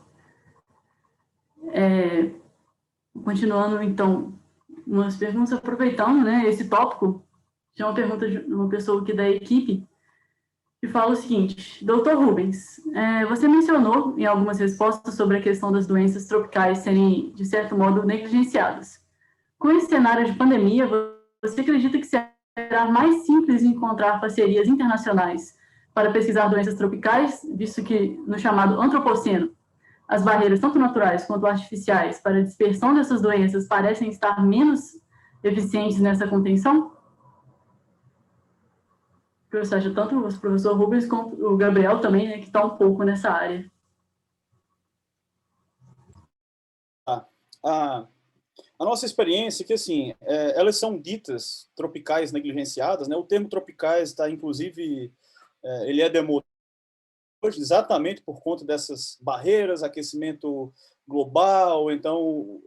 Continuando, então, umas perguntas, aproveitando, né, esse tópico, tinha uma pergunta de uma pessoa aqui da equipe, que fala o seguinte: Dr. Rubens, você mencionou em algumas respostas sobre a questão das doenças tropicais serem, de certo modo, negligenciadas. Com esse cenário de pandemia, você acredita que será mais simples encontrar parcerias internacionais para pesquisar doenças tropicais, visto que, no chamado antropoceno, as barreiras, tanto naturais quanto artificiais, para a dispersão dessas doenças parecem estar menos eficientes nessa contenção? Professor, tanto o professor Rubens quanto o Gabriel também, né, que está um pouco nessa área. A nossa experiência é que, assim, elas são ditas tropicais negligenciadas, né? O termo tropicais está, inclusive, ele é demolido hoje exatamente por conta dessas barreiras, aquecimento global. Então,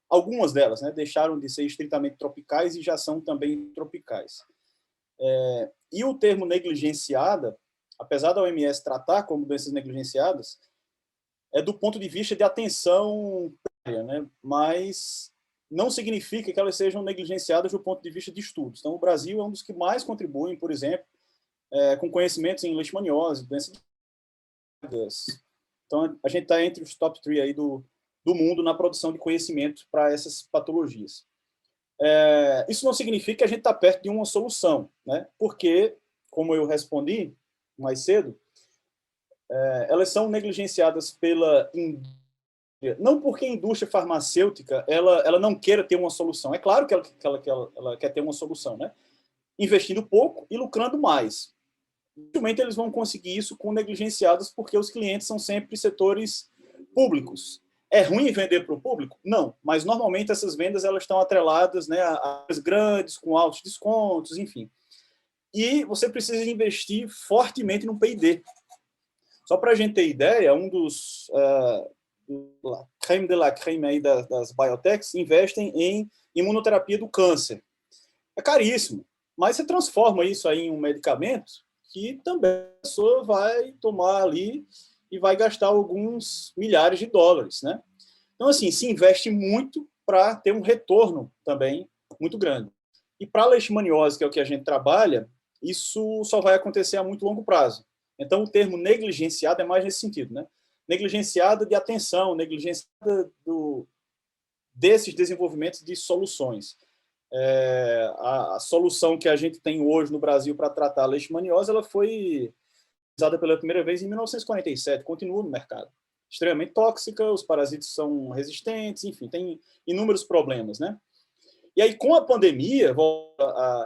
algumas delas, né, deixaram de ser estritamente tropicais e já são também tropicais. E o termo negligenciada, apesar da OMS tratar como doenças negligenciadas, é do ponto de vista de atenção prévia, né? Mas não significa que elas sejam negligenciadas do ponto de vista de estudos. Então, o Brasil é um dos que mais contribuem, por exemplo, com conhecimentos em leishmaniose, doenças de... Então, a gente está entre os top 3 aí do mundo na produção de conhecimento para essas patologias. Isso não significa que a gente está perto de uma solução, né? Porque, como eu respondi mais cedo, elas são negligenciadas pela indústria, não porque a indústria farmacêutica ela não queira ter uma solução. É claro que ela quer ter uma solução, né? Investindo pouco e lucrando mais. Dificilmente eles vão conseguir isso com negligenciadas, porque os clientes são sempre setores públicos. É ruim vender para o público? Não, mas normalmente essas vendas elas estão atreladas, né, a grandes, com altos descontos, enfim. E você precisa investir fortemente no P&D. Só para a gente ter ideia, um dos creme de la creme aí das biotechs, investem em imunoterapia do câncer. É caríssimo, mas você transforma isso aí em um medicamento que também a pessoa vai tomar ali e vai gastar alguns milhares de dólares, né? Então, assim, se investe muito para ter um retorno também muito grande. E para a leishmaniose, que é o que a gente trabalha, isso só vai acontecer a muito longo prazo. Então, o termo negligenciado é mais nesse sentido, né? Negligenciada de atenção, negligenciada desses desenvolvimentos de soluções. A solução que a gente tem hoje no Brasil para tratar a leishmaniose, ela foi usada pela primeira vez em 1947, continua no mercado. Extremamente tóxica, os parasitas são resistentes, enfim, tem inúmeros problemas, né? E aí, com a pandemia, vou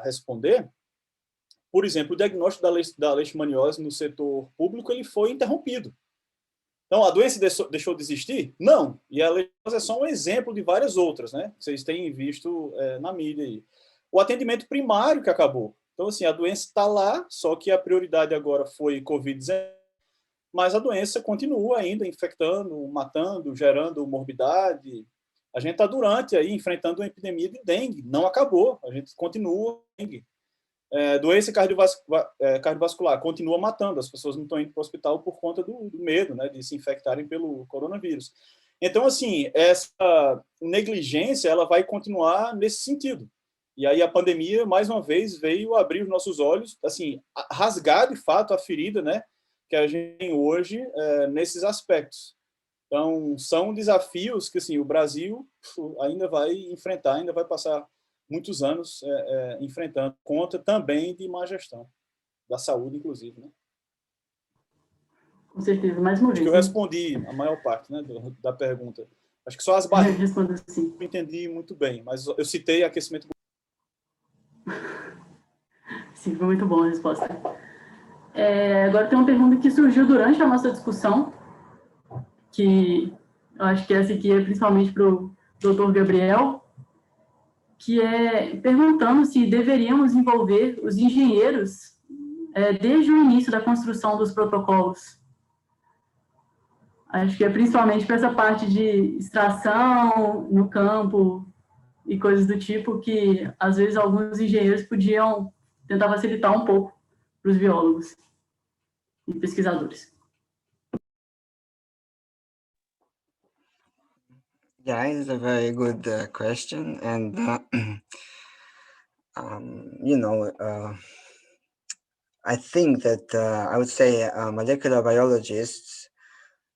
responder, por exemplo, o diagnóstico da leishmaniose no setor público ele foi interrompido. Então, a doença deixou de existir? Não. E a leishmaniose é só um exemplo de várias outras, né? Que vocês têm visto na mídia aí. O atendimento primário que acabou. Então, assim, a doença está lá, só que a prioridade agora foi Covid-19, mas a doença continua ainda infectando, matando, gerando morbidade. A gente está durante aí enfrentando uma epidemia de dengue. Não acabou, a gente continua com dengue. Doença cardiovascular continua matando, as pessoas não estão indo para o hospital por conta do medo, né, de se infectarem pelo coronavírus. Então, assim, essa negligência ela vai continuar nesse sentido. E aí a pandemia, mais uma vez, veio abrir os nossos olhos, assim, rasgar, de fato, a ferida, né, que a gente tem hoje nesses aspectos. Então, são desafios que, assim, o Brasil ainda vai enfrentar, ainda vai passar muitos anos enfrentando, conta também de má gestão, da saúde, inclusive, né? Com certeza, mais uma Acho vez. que eu respondi a maior parte, né, da pergunta. Acho que só as barreiras Respondo sim. eu entendi muito bem, mas eu citei aquecimento. Sim, foi muito boa a resposta. Agora tem uma pergunta que surgiu durante a nossa discussão, que eu acho que essa aqui é principalmente para o Dr. Gabriel, que é perguntando se deveríamos envolver os engenheiros desde o início da construção dos protocolos. Acho que é principalmente para essa parte de extração no campo e coisas do tipo que, às vezes, alguns engenheiros podiam tentar facilitar um pouco para os biólogos e pesquisadores. Yeah, it's a very good question, and I think that I would say molecular biologists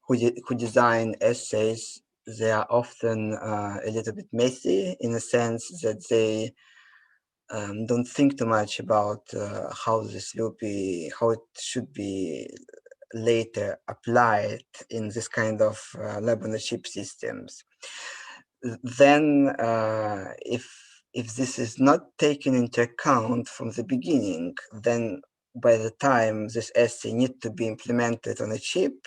who design assays, they are often a little bit messy in the sense that they don't think too much about how it should be later applied in this kind of lab-on-a-chip systems. Then if this is not taken into account from the beginning, then by the time this assay needs to be implemented on a chip,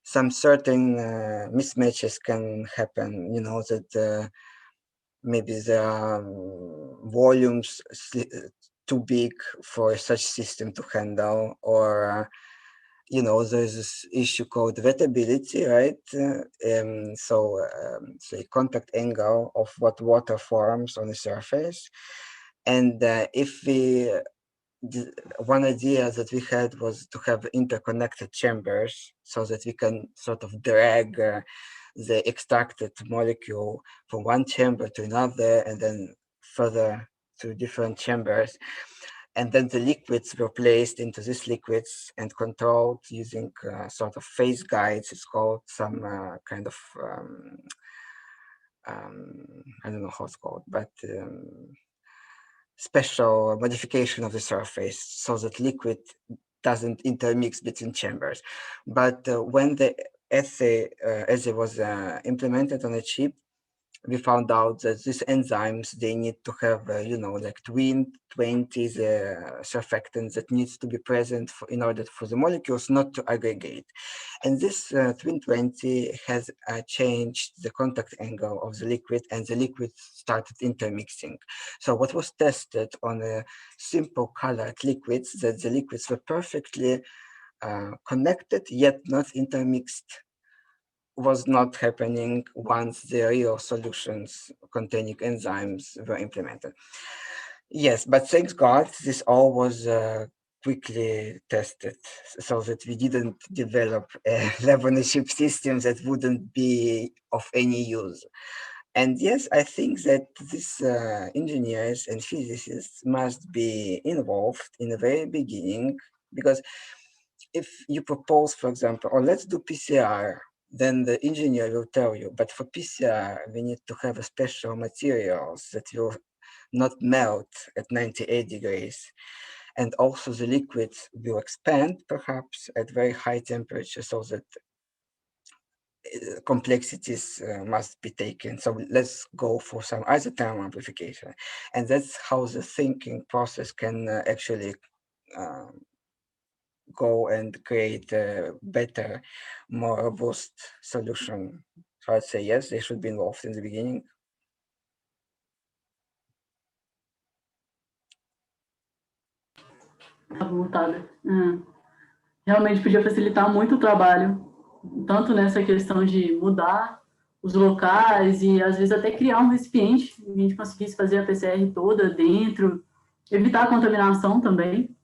some certain mismatches can happen, that maybe the volumes too big for such system to handle, or there's this issue called wettability, right? So the contact angle of what water forms on the surface. And one idea that we had was to have interconnected chambers so that we can sort of drag the extracted molecule from one chamber to another and then further to different chambers. And then the liquids were placed into these liquids and controlled using sort of phase guides. It's called some kind of, I don't know how it's called, but special modification of the surface so that liquid doesn't intermix between chambers. But when the assay was implemented on a chip, we found out that these enzymes, they need to have, like twin 20 surfactants that needs to be present in order for the molecules not to aggregate. And this twin 20 has changed the contact angle of the liquid, and the liquid started intermixing. So what was tested on simple colored liquids, that the liquids were perfectly connected, yet not intermixed. was not happening once the real solutions containing enzymes were implemented. Yes, but thanks God, this all was quickly tested so that we didn't develop a lab-on-a-chip system that wouldn't be of any use. And yes, I think that these engineers and physicists must be involved in the very beginning, because if you propose, for example, or let's do PCR, then the engineer will tell you, but for PCR, we need to have a special materials that will not melt at 98 degrees. And also the liquids will expand perhaps at very high temperature, so that complexities must be taken. So let's go for some isothermal amplification. And that's how the thinking process can actually go and create a better, more robust solution. So I'd say yes, they should be involved in the beginning. Tá voltada. Realmente podia facilitar muito o trabalho, tanto nessa questão de mudar os locais e, às vezes, até criar um recipiente, a gente conseguisse fazer a PCR toda dentro, evitar a contaminação também.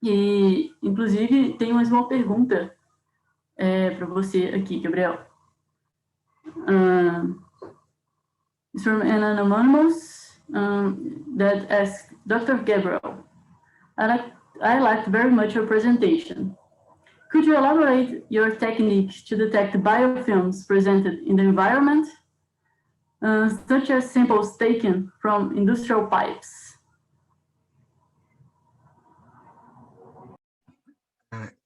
E, inclusive, tem mais uma pergunta para você aqui, Gabriel. It's from an anonymous that asks, Dr. Gabriel, I liked very much your presentation. Could you elaborate your techniques to detect biofilms presented in the environment, such as samples taken from industrial pipes?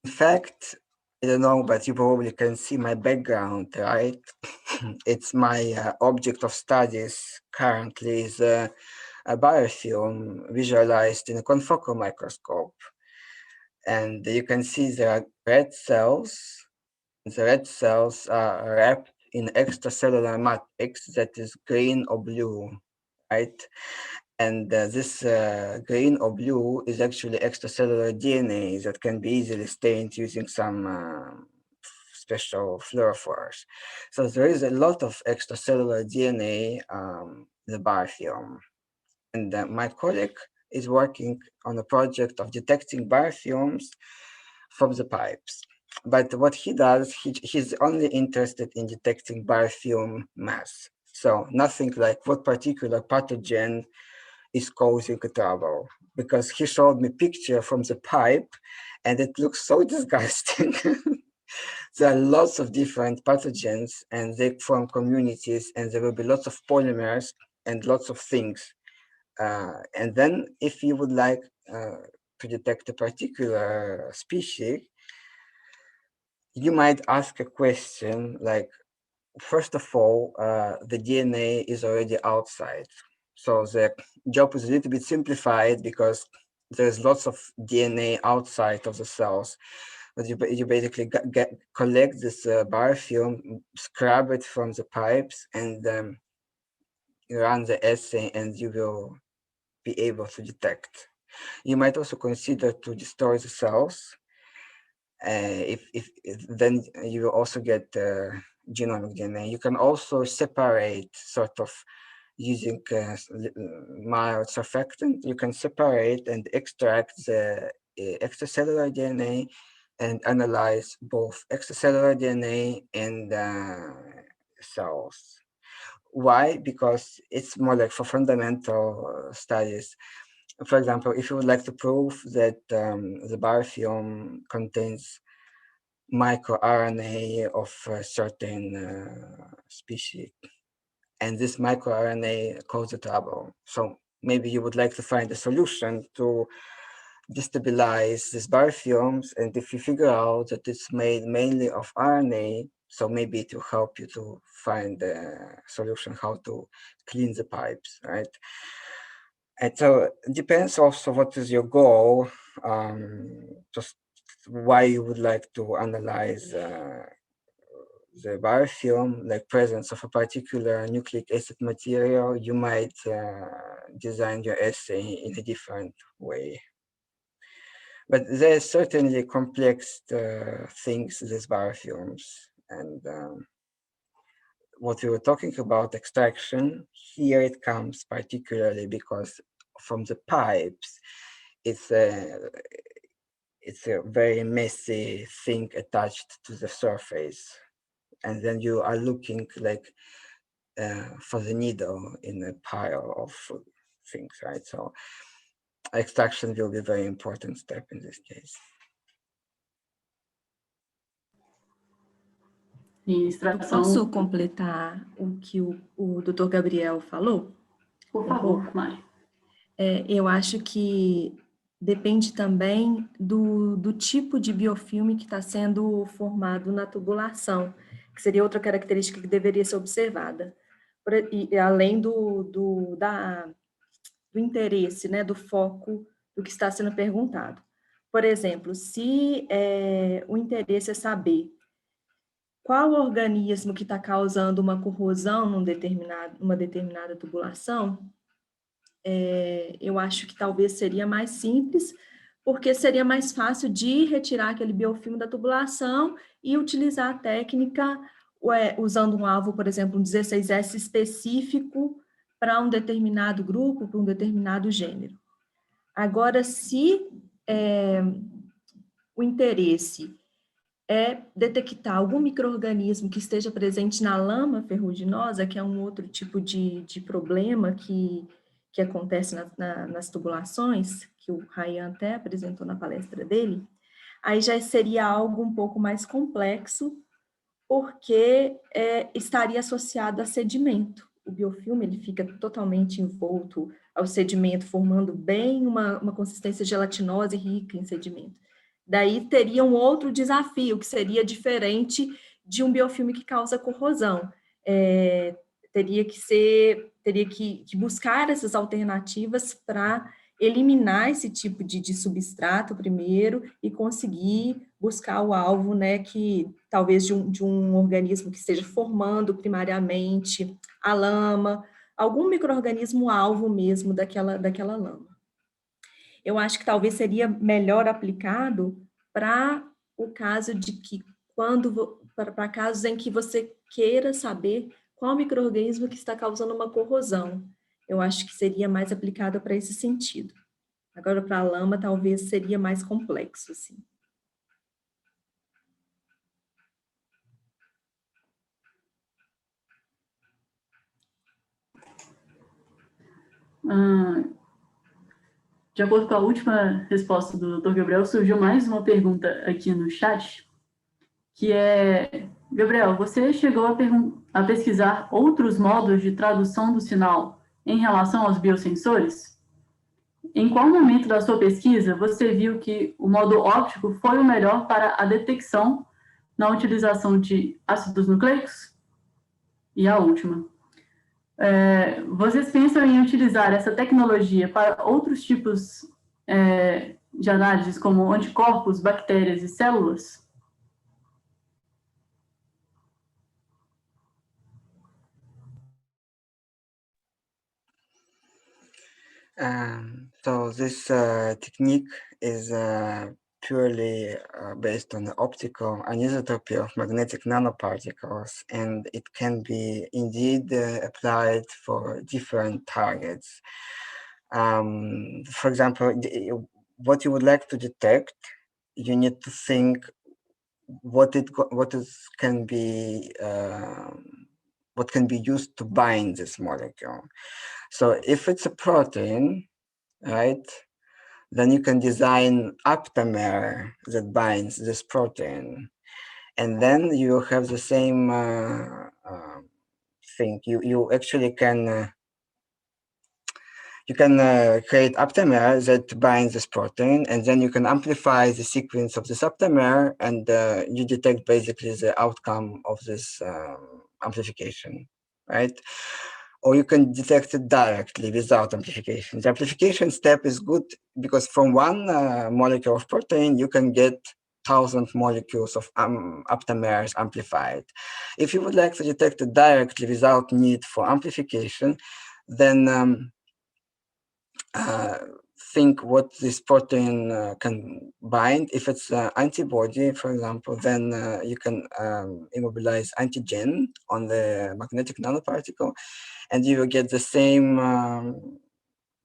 In fact, I don't know, but you probably can see my background, right? It's my object of studies currently is a biofilm visualized in a confocal microscope. And you can see there are red cells. The red cells are wrapped in extracellular matrix that is green or blue, right? And this green or blue is actually extracellular DNA that can be easily stained using some special fluorophores. So there is a lot of extracellular DNA in the biofilm. And my colleague is working on a project of detecting biofilms from the pipes. But what he does, he's only interested in detecting biofilm mass. So nothing like what particular pathogen is causing trouble, because he showed me picture from the pipe and it looks so disgusting. There are lots of different pathogens and they form communities, and there will be lots of polymers and lots of things. And then if you would like to detect a particular species, you might ask a question like, first of all, the DNA is already outside. So the job is a little bit simplified because there's lots of DNA outside of the cells. But you basically collect this biofilm, scrub it from the pipes, and you run the assay, and you will be able to detect. You might also consider to destroy the cells. If then you will also get genomic DNA. You can also separate, sort of using mild surfactant. You can separate and extract the extracellular DNA and analyze both extracellular DNA and cells. Why? Because it's more like for fundamental studies. For example, if you would like to prove that the biofilm contains microRNA of a certain species, and this microRNA causes trouble. So maybe you would like to find a solution to destabilize these biofilms, and if you figure out that it's made mainly of RNA, so maybe it will help you to find a solution how to clean the pipes, right? And so it depends also what is your goal, just why you would like to analyze the biofilm, like presence of a particular nucleic acid material. You might design your assay in a different way. But there's certainly complex things, these biofilms, and what we were talking about, extraction, here it comes particularly because from the pipes, it's a very messy thing attached to the surface. And then you are looking like for the needle in a pile of things, right? So extraction will be a very important step in this case. E extração... Posso completar o que o Dr. Gabriel falou? Por favor, Mari. Eu acho que depende também do tipo de biofilme que está sendo formado na tubulação, que seria outra característica que deveria ser observada. E além do interesse, né, do foco do que está sendo perguntado. Por exemplo, se o interesse é saber qual organismo que está causando uma corrosão numa determinada tubulação, eu acho que talvez seria mais simples, porque seria mais fácil de retirar aquele biofilme da tubulação e utilizar a técnica usando um alvo, por exemplo, um 16S específico para um determinado grupo, para um determinado gênero. Agora, se o interesse é detectar algum micro-organismo que esteja presente na lama ferruginosa, que é um outro tipo de problema que acontece nas tubulações, que o Ryan até apresentou na palestra dele, aí já seria algo um pouco mais complexo, porque estaria associado a sedimento. O biofilme ele fica totalmente envolto ao sedimento, formando bem uma consistência gelatinosa e rica em sedimento. Daí teria um outro desafio, que seria diferente de um biofilme que causa corrosão. Teria que buscar essas alternativas para eliminar esse tipo de substrato primeiro e conseguir buscar o alvo, né, que talvez de um organismo que esteja formando primariamente a lama, algum micro-organismo alvo mesmo daquela lama. Eu acho que talvez seria melhor aplicado para o caso de que, para casos em que você queira saber qual micro-organismo que está causando uma corrosão. Eu acho que seria mais aplicado para esse sentido. Agora, para a lama, talvez seria mais complexo, assim. De acordo com a última resposta do Dr. Gabriel, surgiu mais uma pergunta aqui no chat, que é: Gabriel, você chegou a pesquisar outros modos de tradução do sinal em relação aos biosensores? Em qual momento da sua pesquisa você viu que o modo óptico foi o melhor para a detecção na utilização de ácidos nucleicos? E a última: vocês pensam em utilizar essa tecnologia para outros tipos de análises, como anticorpos, bactérias e células? So this technique is purely based on the optical anisotropy of magnetic nanoparticles, and it can be indeed applied for different targets. For example, what you would like to detect, you need to think what can be used to bind this molecule. So if it's a protein, right, then you can design aptamer that binds this protein, and then you have the same thing. You actually can create aptamer that binds this protein, and then you can amplify the sequence of this aptamer, and you detect basically the outcome of this amplification, right? Or you can detect it directly without amplification. The amplification step is good because from one molecule of protein, you can get 1,000 molecules of aptamers amplified. If you would like to detect it directly without need for amplification, then think what this protein can bind. If it's an antibody, for example, then you can immobilize antigen on the magnetic nanoparticle, and you will get the same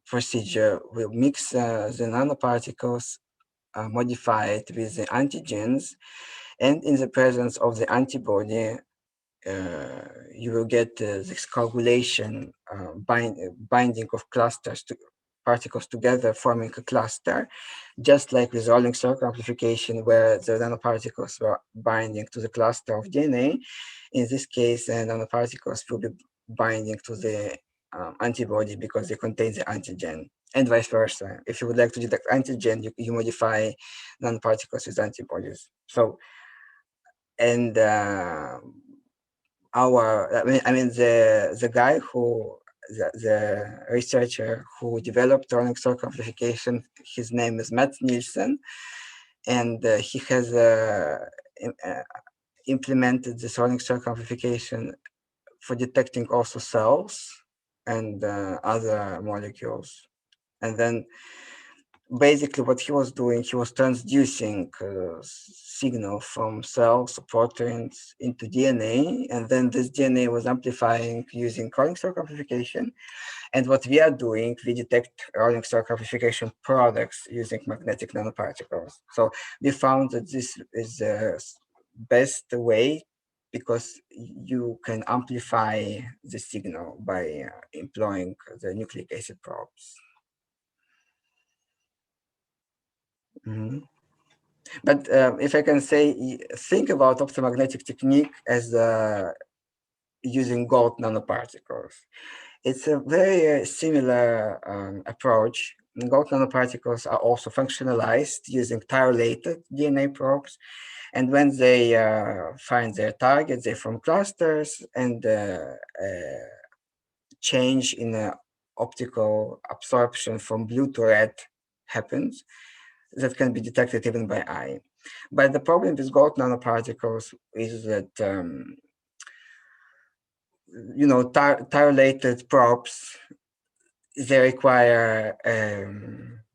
procedure. We'll mix the nanoparticles, modify it with the antigens, and in the presence of the antibody, you will get this coagulation, binding of clusters to particles together, forming a cluster, just like with rolling circle amplification, where the nanoparticles were binding to the cluster of DNA. In this case, nanoparticles will be binding to the antibody because they contain the antigen, and vice versa. If you would like to detect antigen, you modify nanoparticles with antibodies. So, and the guy who, the researcher who developed rolling circle amplification, his name is Matt Nielsen, and he has implemented this rolling circle amplification for detecting also cells and other molecules. And then basically what he was doing, he was transducing signal from cells or proteins into DNA, and then this DNA was amplifying using rolling circle amplification. And what we are doing, we detect rolling circle amplification products using magnetic nanoparticles. So we found that this is the best way because you can amplify the signal by employing the nucleic acid probes. But if I can say, think about optomagnetic technique as using gold nanoparticles. It's a very similar approach. Gold nanoparticles are also functionalized using tyrolated DNA probes. And when they find their target, they form clusters, and change in optical absorption from blue to red happens. That can be detected even by eye. But the problem with gold nanoparticles is that, tyrolated probes, they require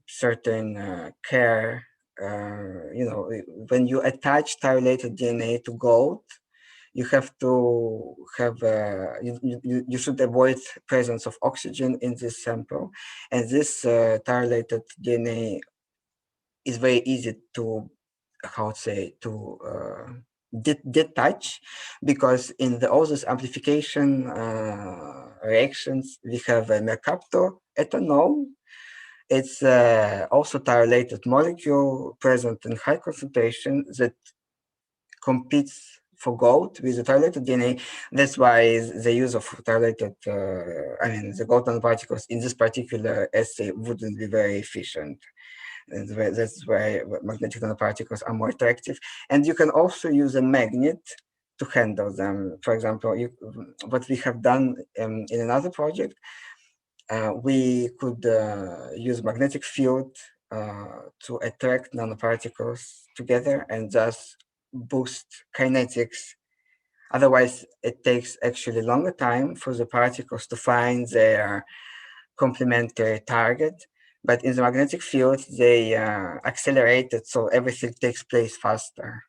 certain care. When you attach tyrolated DNA to gold, you have to have, you should avoid presence of oxygen in this sample. And this tyrolated DNA is very easy to, detach, because in all these amplification reactions, we have a mercaptoethanol. It's also tyrolated molecule present in high concentration that competes for gold with the tyrolated DNA. That's why the use of tyrolated, the gold nanoparticles in this particular assay wouldn't be very efficient. And that's why magnetic nanoparticles are more attractive. And you can also use a magnet to handle them. For example, what we have done in another project, we could use magnetic field to attract nanoparticles together and thus boost kinetics. Otherwise, it takes actually longer time for the particles to find their complementary target. But in the magnetic field, they accelerate it, so everything takes place faster.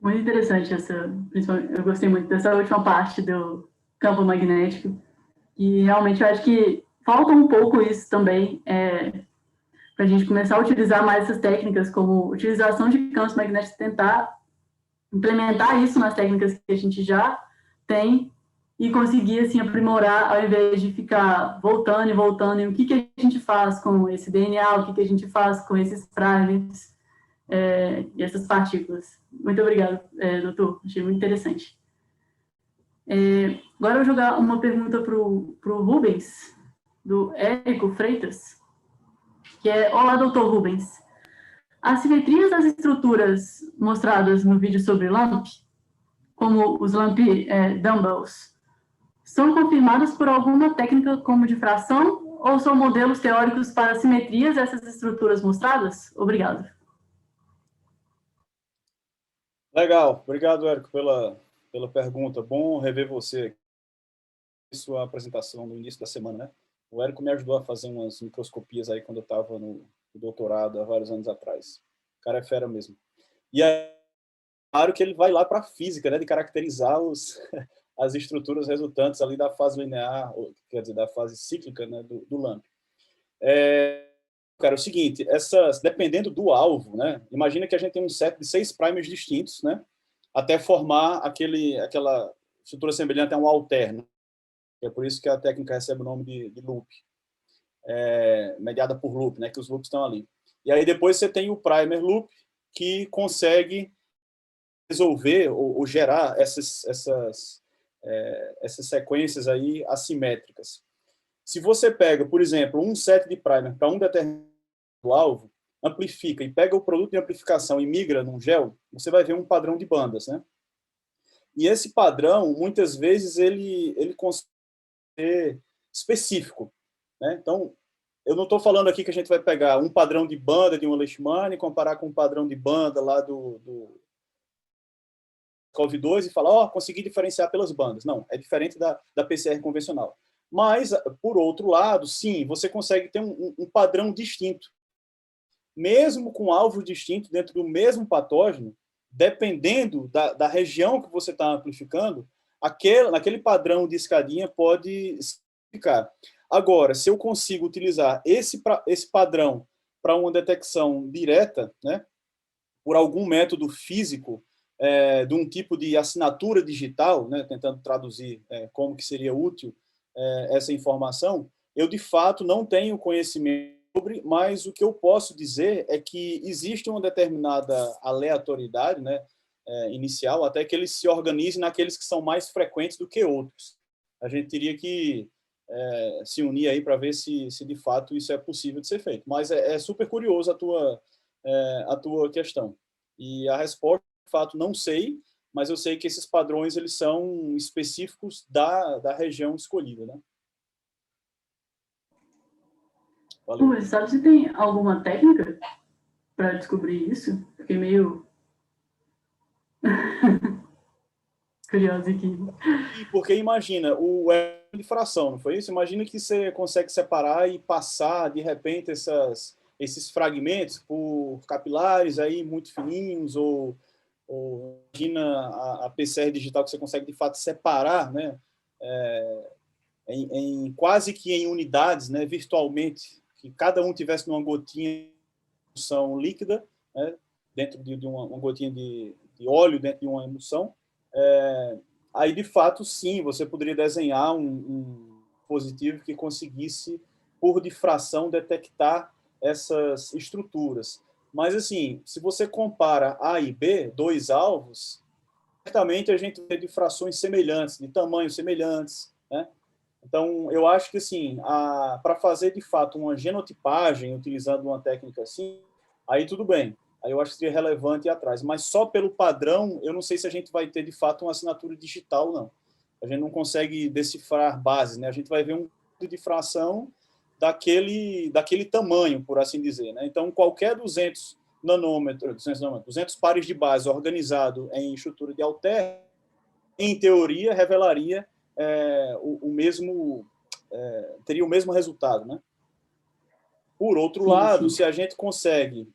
Muito interessante eu gostei muito dessa última parte do campo magnético, e realmente eu acho que falta um pouco isso também, para a gente começar a utilizar mais essas técnicas, como utilização de campos magnéticos, tentar implementar isso nas técnicas que a gente já tem e conseguir, assim, aprimorar, ao invés de ficar voltando e voltando, e o que a gente faz com esse DNA, o que a gente faz com esses fragmentos e essas partículas. Muito obrigado, doutor, achei muito interessante. Agora eu vou jogar uma pergunta para o Rubens, do Érico Freitas, que é: olá, doutor Rubens. As simetrias das estruturas mostradas no vídeo sobre LAMP, como os LAMP dumbbells, são confirmadas por alguma técnica como difração ou são modelos teóricos para simetrias dessas estruturas mostradas? Obrigado. Legal, obrigado, Érico, pela pergunta. Bom rever você, sua apresentação no início da semana, né? O Érico me ajudou a fazer umas microscopias aí quando eu estava no doutorado, há vários anos atrás. O cara é fera mesmo. E é claro que ele vai lá para a física, né, de caracterizar as estruturas resultantes ali da fase linear, quer dizer, da fase cíclica, né, do LAMP. Cara, é o seguinte, dependendo do alvo, né, imagina que a gente tem um set de 6 primers distintos, né, até formar aquela estrutura semelhante a um alterno. É por isso que a técnica recebe o nome de loop, mediada por loop, né, que os loops estão ali. E aí depois você tem o primer loop, que consegue resolver ou gerar essas sequências aí assimétricas. Se você pega, por exemplo, um set de primer para um determinado alvo, amplifica e pega o produto de amplificação e migra num gel, você vai ver um padrão de bandas, né? E esse padrão, muitas vezes, ele consegue ser específico, né? Então, eu não estou falando aqui que a gente vai pegar um padrão de banda de um Leishman e comparar com um padrão de banda lá do COV2 e falar, consegui diferenciar pelas bandas. Não, é diferente da PCR convencional. Mas, por outro lado, sim, você consegue ter um padrão distinto. Mesmo com alvo distinto dentro do mesmo patógeno, dependendo da região que você está amplificando, naquele padrão de escadinha pode ficar. Agora, se eu consigo utilizar esse padrão para uma detecção direta, né, por algum método físico, de um tipo de assinatura digital, né, tentando traduzir como que seria útil essa informação, eu, de fato, não tenho conhecimento sobre, mas o que eu posso dizer é que existe uma determinada aleatoriedade, né, inicial, até que ele se organize naqueles que são mais frequentes do que outros. A gente teria que se unir aí para ver se de fato isso é possível de ser feito. Mas é super curioso a tua questão. E a resposta, de fato, não sei, mas eu sei que esses padrões eles são específicos da região escolhida, né? Valeu. Mas sabe se tem alguma técnica para descobrir isso? Fiquei meio curioso aqui. Porque imagina, o de fração, não foi isso? Imagina que você consegue separar e passar, de repente, esses fragmentos por capilares aí muito fininhos, ou imagina a PCR digital que você consegue, de fato, separar, né? Quase que em unidades, né, virtualmente, que cada um tivesse numa gotinha de emulsão líquida, né, dentro de uma gotinha de óleo dentro de uma emulsão, aí, de fato, sim, você poderia desenhar um dispositivo que conseguisse, por difração, detectar essas estruturas. Mas, assim, se você compara A e B, 2 alvos, certamente a gente vê difrações semelhantes, de tamanhos semelhantes, né? Então, eu acho que, assim, para fazer, de fato, uma genotipagem, utilizando uma técnica assim, aí tudo bem. Aí eu acho que seria relevante ir atrás. Mas só pelo padrão, eu não sei se a gente vai ter, de fato, uma assinatura digital, não. A gente não consegue decifrar bases, né? A gente vai ver um de difração daquele tamanho, por assim dizer, né? Então, qualquer 200 pares de base organizado em estrutura de alterno, em teoria, revelaria teria o mesmo resultado, né? Por outro lado, se a gente consegue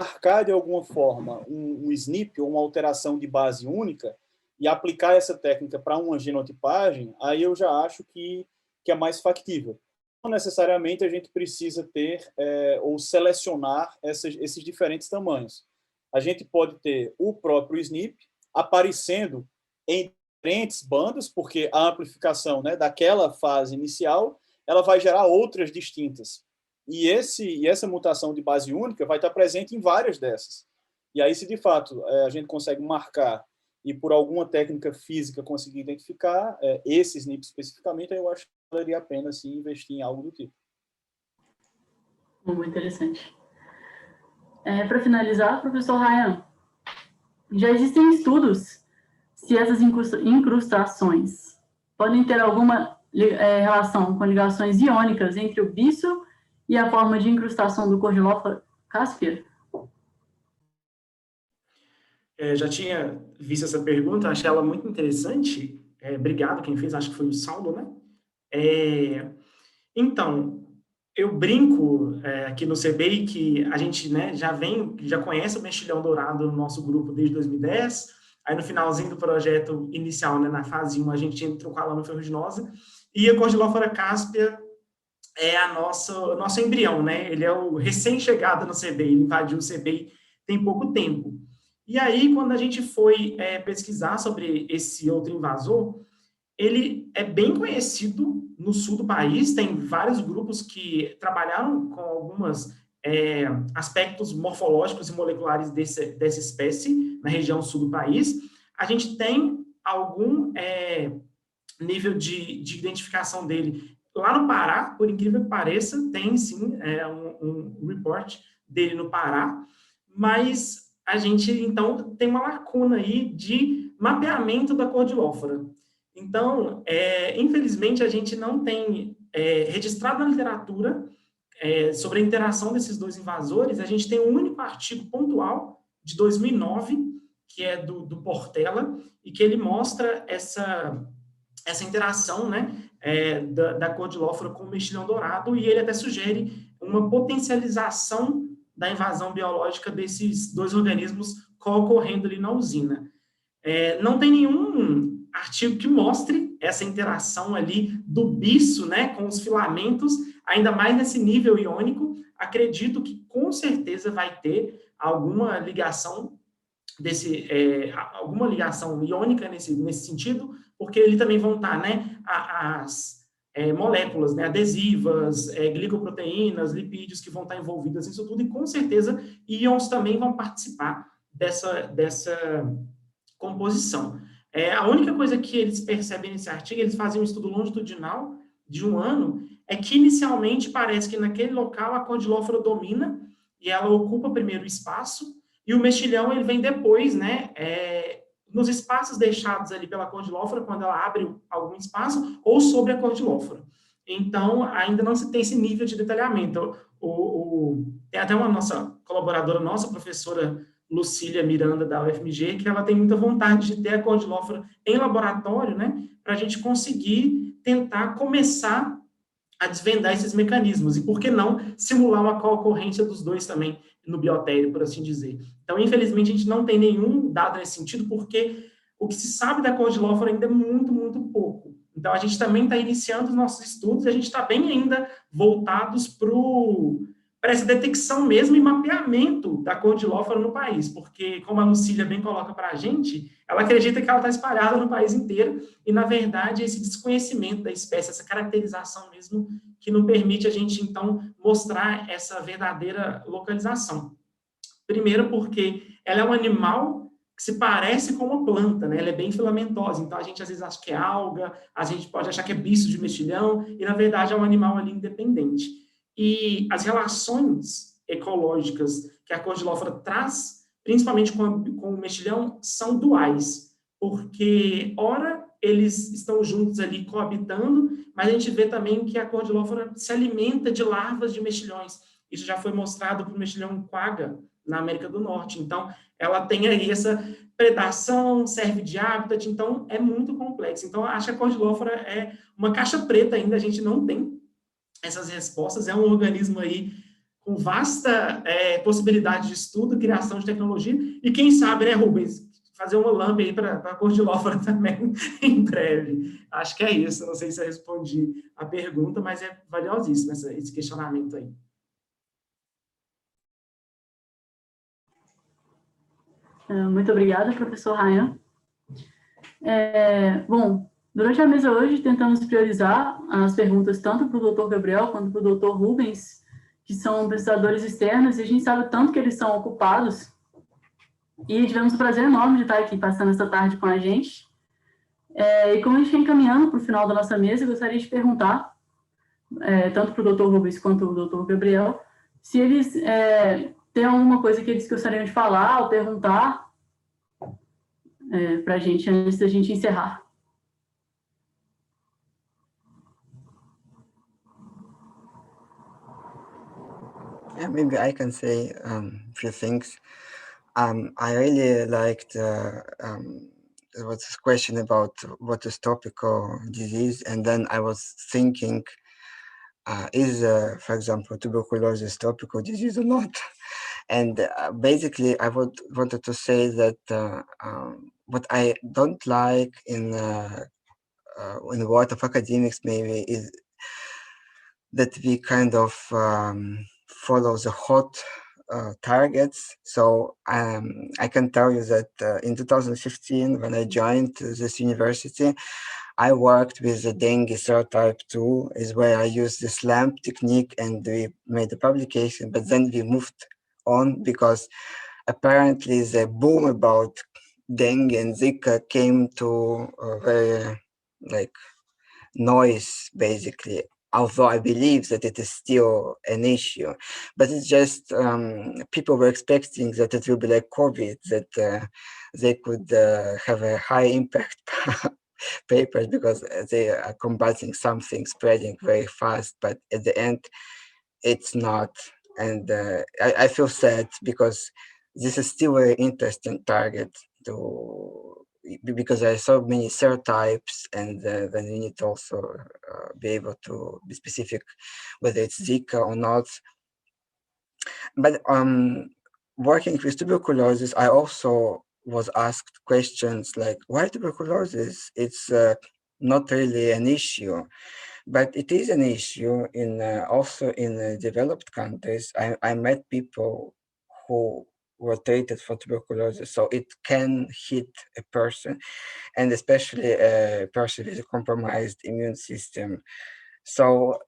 marcar de alguma forma um SNP ou uma alteração de base única e aplicar essa técnica para uma genotipagem, aí eu já acho que é mais factível. Não necessariamente a gente precisa ter ou selecionar esses diferentes tamanhos. A gente pode ter o próprio SNP aparecendo em diferentes bandas, porque a amplificação, né, daquela fase inicial ela vai gerar outras distintas. E essa mutação de base única vai estar presente em várias dessas. E aí, se de fato a gente consegue marcar e por alguma técnica física conseguir identificar esse SNP especificamente, aí eu acho que valeria a pena sim, investir em algo do tipo. Muito interessante. Para finalizar, professor Ryan, já existem estudos se essas incrustações podem ter alguma relação com ligações iônicas entre o bisso e a forma de incrustação do Cordylofa caspia? Já tinha visto essa pergunta, achei ela muito interessante. Obrigado, quem fez, acho que foi o Saulo, né? Então, eu brinco aqui no CBI que a gente, né, já conhece o mexilhão dourado no nosso grupo desde 2010, aí no finalzinho do projeto inicial, né, na fase 1, a gente entrou com a lama ferruginosa, e a Cordilófora cáspia é o nosso embrião, né, ele é o recém-chegado no CBI, ele invadiu o CBI tem pouco tempo. E aí, quando a gente foi pesquisar sobre esse outro invasor, ele é bem conhecido no sul do país, tem vários grupos que trabalharam com alguns aspectos morfológicos e moleculares dessa espécie na região sul do país. A gente tem algum nível de identificação dele lá no Pará, por incrível que pareça, tem sim um report dele no Pará, mas a gente, então, tem uma lacuna aí de mapeamento da Cordilófora. Então, infelizmente, a gente não tem registrado na literatura sobre a interação desses dois invasores. A gente tem um único artigo pontual de 2009, que é do Portela, e que ele mostra essa interação, né, da Cordilófora com o mexilhão dourado, e ele até sugere uma potencialização da invasão biológica desses dois organismos ocorrendo ali na usina. Não tem nenhum artigo que mostre essa interação ali do bisso, né, com os filamentos, ainda mais nesse nível iônico. Acredito que com certeza vai ter alguma ligação alguma ligação iônica nesse sentido, porque ali também vão estar, né, as moléculas, né, adesivas, glicoproteínas, lipídios que vão estar envolvidas nisso tudo, e com certeza íons também vão participar dessa composição. A única coisa que eles percebem nesse artigo, eles fazem um estudo longitudinal de 1 ano, é que inicialmente parece que naquele local a Cordilófora domina e ela ocupa primeiro o espaço, e o mexilhão ele vem depois, né, nos espaços deixados ali pela Cordilófora, quando ela abre algum espaço, ou sobre a Cordilófora. Então, ainda não se tem esse nível de detalhamento. Tem até uma colaboradora nossa, professora Lucília Miranda, da UFMG, que ela tem muita vontade de ter a Cordilófora em laboratório, né, para a gente conseguir tentar começar a desvendar esses mecanismos, e por que não simular uma co-ocorrência dos dois também no biotério, por assim dizer. Então, infelizmente, a gente não tem nenhum dado nesse sentido, porque o que se sabe da Cordilófora ainda é muito, muito pouco. Então, a gente também está iniciando os nossos estudos, e a gente está bem ainda voltados para essa detecção mesmo e mapeamento da Cordilófora no país, porque, como a Lucília bem coloca para a gente, ela acredita que ela está espalhada no país inteiro, e, na verdade, esse desconhecimento da espécie, essa caracterização mesmo, que não permite a gente, então, mostrar essa verdadeira localização. Primeiro porque ela é um animal que se parece com uma planta, né? Ela é bem filamentosa, então a gente às vezes acha que é alga, a gente pode achar que é bicho de mexilhão, e, na verdade, é um animal ali independente. E as relações ecológicas que a Cordilófora traz, principalmente com o mexilhão, são duais, porque, ora, eles estão juntos ali coabitando, mas a gente vê também que a Cordilófora se alimenta de larvas de mexilhões. Isso já foi mostrado para o mexilhão quagga, na América do Norte. Então, ela tem aí essa predação, serve de habitat, então é muito complexo. Então, acho que a Cordilófora é uma caixa preta ainda, a gente não tem essas respostas, é um organismo aí com vasta possibilidade de estudo, criação de tecnologia, e quem sabe, né, Rubens, fazer uma lamp aí para a Cordilófora também em breve. Acho que é isso, não sei se eu respondi a pergunta, mas é valiosíssimo esse questionamento aí. Muito obrigada, professor Ryan. Bom, durante a mesa hoje, tentamos priorizar as perguntas tanto para o doutor Gabriel quanto para o doutor Rubens, que são pesquisadores externos, e a gente sabe tanto que eles são ocupados, e tivemos o prazer enorme de estar aqui passando essa tarde com a gente. E como a gente está encaminhando para o final da nossa mesa, eu gostaria de perguntar, tanto para o doutor Rubens quanto para o doutor Gabriel, se eles têm alguma coisa que eles gostariam de falar ou perguntar para a gente, antes da gente encerrar. Yeah, maybe I can say a few things. I really liked there was this question about what is topical disease, and then I was thinking is, for example, tuberculosis tropical disease or not? And basically, I wanted to say that what I don't like in the world of academics maybe is that we kind of follow the hot targets. So I can tell you that in 2015, when I joined this university, I worked with the dengue serotype 2, is where I used the SLAMP technique and we made a publication, but then we moved on because apparently the boom about dengue and Zika came to a very like noise, basically, although I believe that it is still an issue. But it's just people were expecting that it will be like COVID, that they could have a high impact papers because they are combating something spreading very fast, but at the end, it's not. And I feel sad because this is still a very interesting target because there are so many serotypes, and then you need to also be able to be specific whether it's Zika or not. But working with tuberculosis, I also was asked questions like, why tuberculosis? It's not really an issue, but it is an issue in also in developed countries. I met people who were treated for tuberculosis, so it can hit a person, and especially a person with a compromised immune system. So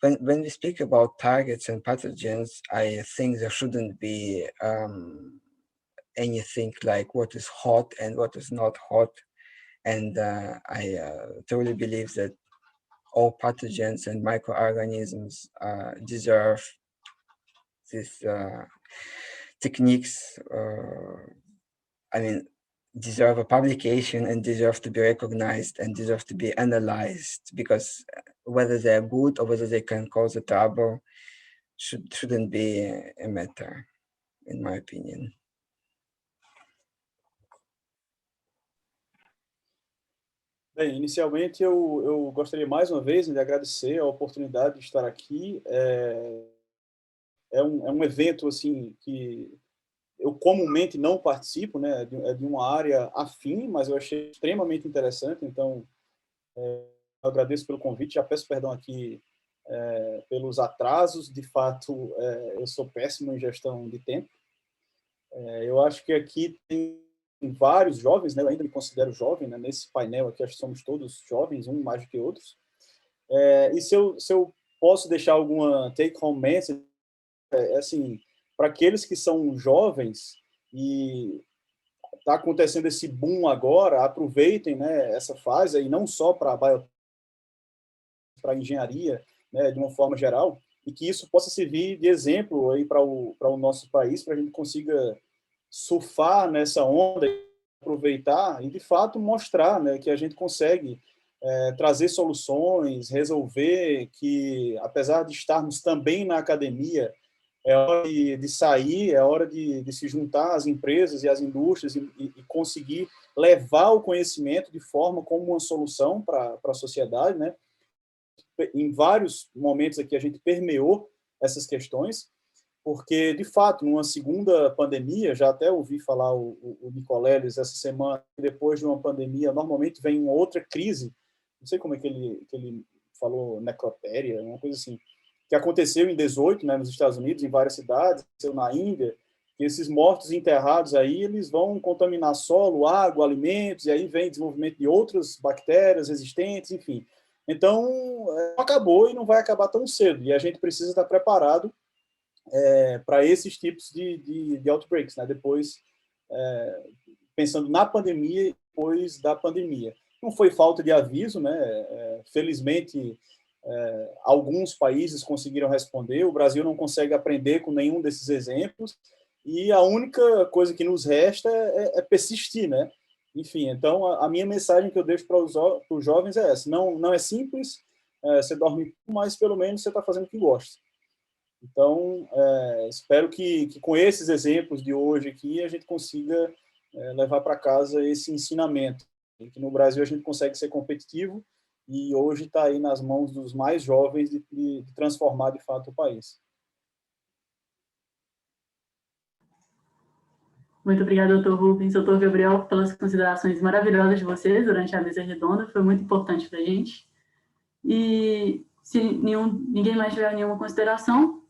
when we speak about targets and pathogens, I think there shouldn't be anything like what is hot and what is not hot. And I truly believe that all pathogens and microorganisms deserve these techniques. I mean, deserve a publication and deserve to be recognized and deserve to be analyzed, because whether they're good or whether they can cause a trouble shouldn't be a matter, in my opinion. Bem, inicialmente eu gostaria mais uma vez de agradecer a oportunidade de estar aqui. É um evento assim que eu comumente não participo, né? É de uma área afim, mas eu achei extremamente interessante. Então, eu agradeço pelo convite. Já peço perdão aqui pelos atrasos. De fato, eu sou péssimo em gestão de tempo. Eu acho que aqui tem vários jovens, né? Eu ainda me considero jovem, né? Nesse painel aqui, acho que somos todos jovens, um mais do que outros. E se eu posso deixar alguma take-home message, assim, para aqueles que são jovens e está acontecendo esse boom agora, aproveitem, né, essa fase, e não só para a engenharia, né, de uma forma geral, e que isso possa servir de exemplo aí para o nosso país, para a gente consiga surfar nessa onda, aproveitar e, de fato, mostrar, né, que a gente consegue trazer soluções, resolver, que, apesar de estarmos também na academia, é hora de sair, é hora de se juntar às empresas e às indústrias e conseguir levar o conhecimento de forma como uma solução para a sociedade, né? Em vários momentos aqui a gente permeou essas questões, porque, de fato, numa segunda pandemia, já até ouvi falar o Nicoleles essa semana, depois de uma pandemia, normalmente vem uma outra crise, não sei como é que ele falou, necrotéria, uma coisa assim, que aconteceu em 18, né, nos Estados Unidos, em várias cidades, aconteceu na Índia, que esses mortos enterrados aí, eles vão contaminar solo, água, alimentos, e aí vem desenvolvimento de outras bactérias resistentes, enfim. Então, acabou e não vai acabar tão cedo, e a gente precisa estar preparado para esses tipos de outbreaks, né, depois, pensando na pandemia e depois da pandemia. Não foi falta de aviso, né, felizmente, alguns países conseguiram responder, o Brasil não consegue aprender com nenhum desses exemplos, e a única coisa que nos resta é persistir, né? Enfim, então, a minha mensagem que eu deixo para os jovens é essa: não é simples, você dorme, mas pelo menos você está fazendo o que gosta. Então, espero que com esses exemplos de hoje aqui, a gente consiga levar para casa esse ensinamento, que no Brasil a gente consegue ser competitivo, e hoje está aí nas mãos dos mais jovens de transformar, de fato, o país. Muito obrigada, doutor Rubens, doutor Gabriel, pelas considerações maravilhosas de vocês durante a mesa redonda, foi muito importante para a gente. E se ninguém mais tiver nenhuma consideração,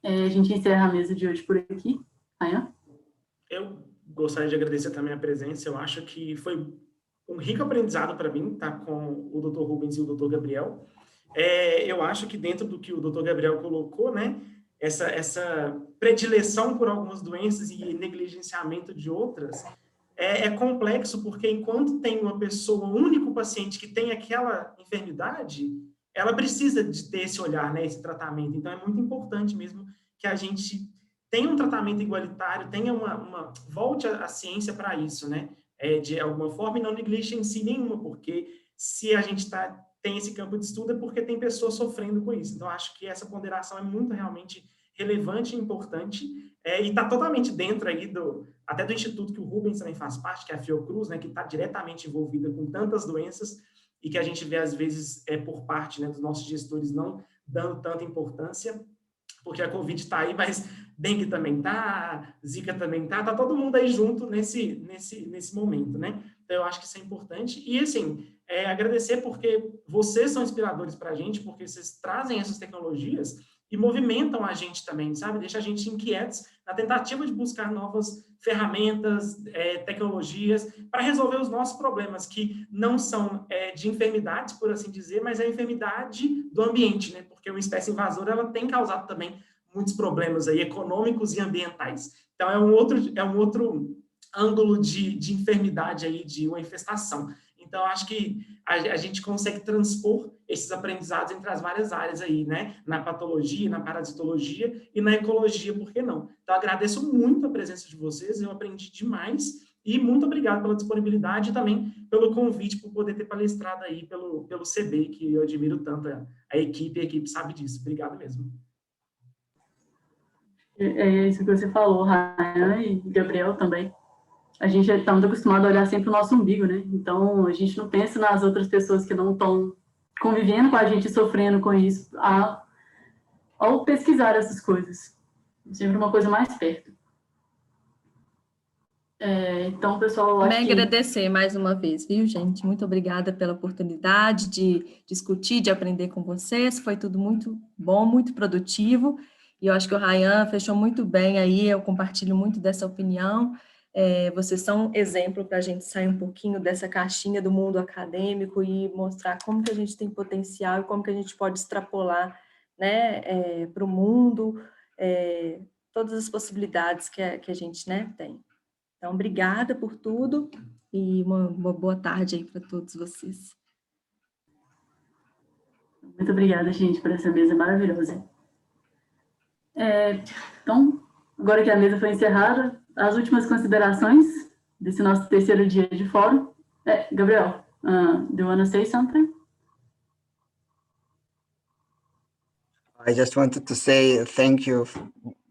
a gente encerra a mesa de hoje por aqui. Ayan? Eu gostaria de agradecer também a presença, eu acho que foi um rico aprendizado para mim, estar com o Dr. Rubens e o Dr. Gabriel. Eu acho que dentro do que o Dr. Gabriel colocou, né, essa predileção por algumas doenças e negligenciamento de outras, é complexo, porque enquanto tem uma pessoa, um único paciente que tem aquela enfermidade, ela precisa de ter esse olhar, né, esse tratamento. Então, é muito importante mesmo que a gente tenha um tratamento igualitário, tenha volte a ciência para isso, né, de alguma forma, e não negligencie nenhuma, porque se a gente tem esse campo de estudo é porque tem pessoas sofrendo com isso. Então, acho que essa ponderação é muito realmente relevante e importante, e está totalmente dentro aí até do instituto que o Rubens também faz parte, que é a Fiocruz, né, que está diretamente envolvida com tantas doenças e que a gente vê, às vezes, por parte, né, dos nossos gestores não dando tanta importância, porque a Covid está aí, mas dengue também está, zika também está todo mundo aí junto nesse momento, né? Então, eu acho que isso é importante. E, assim, agradecer porque vocês são inspiradores para a gente, porque vocês trazem essas tecnologias e movimentam a gente também, sabe? Deixa a gente inquietos na tentativa de buscar novas ferramentas, tecnologias, para resolver os nossos problemas, que não são de enfermidades, por assim dizer, mas é a enfermidade do ambiente, né? Porque uma espécie invasora, ela tem causado também muitos problemas aí, econômicos e ambientais. Então, é um outro ângulo de enfermidade aí, de uma infestação. Então, acho que a gente consegue transpor esses aprendizados entre as várias áreas aí, né? Na patologia, na parasitologia e na ecologia, por que não? Então, agradeço muito a presença de vocês, eu aprendi demais e muito obrigado pela disponibilidade e também pelo convite, por poder ter palestrado aí pelo CB, que eu admiro tanto a equipe sabe disso. Obrigado mesmo. É isso que você falou, Ryan e Gabriel também. A gente está muito acostumado a olhar sempre o nosso umbigo, né? Então, a gente não pensa nas outras pessoas que não estão convivendo com a gente, sofrendo com isso, ao pesquisar essas coisas. Sempre uma coisa mais perto. Então, pessoal, eu acho Também que... agradecer mais uma vez, viu, gente? Muito obrigada pela oportunidade de discutir, de aprender com vocês. Foi tudo muito bom, muito produtivo. E eu acho que o Ryan fechou muito bem aí, eu compartilho muito dessa opinião. Vocês são exemplo para a gente sair um pouquinho dessa caixinha do mundo acadêmico e mostrar como que a gente tem potencial e como que a gente pode extrapolar, né, para o mundo, todas as possibilidades que a gente, né, tem. Então, obrigada por tudo e uma boa tarde aí para todos vocês. Muito obrigada, gente, por essa mesa maravilhosa. Então, agora que a mesa foi encerrada, as últimas considerações desse nosso terceiro dia de fórum. Gabriel, do you want to say something? I just wanted to say thank you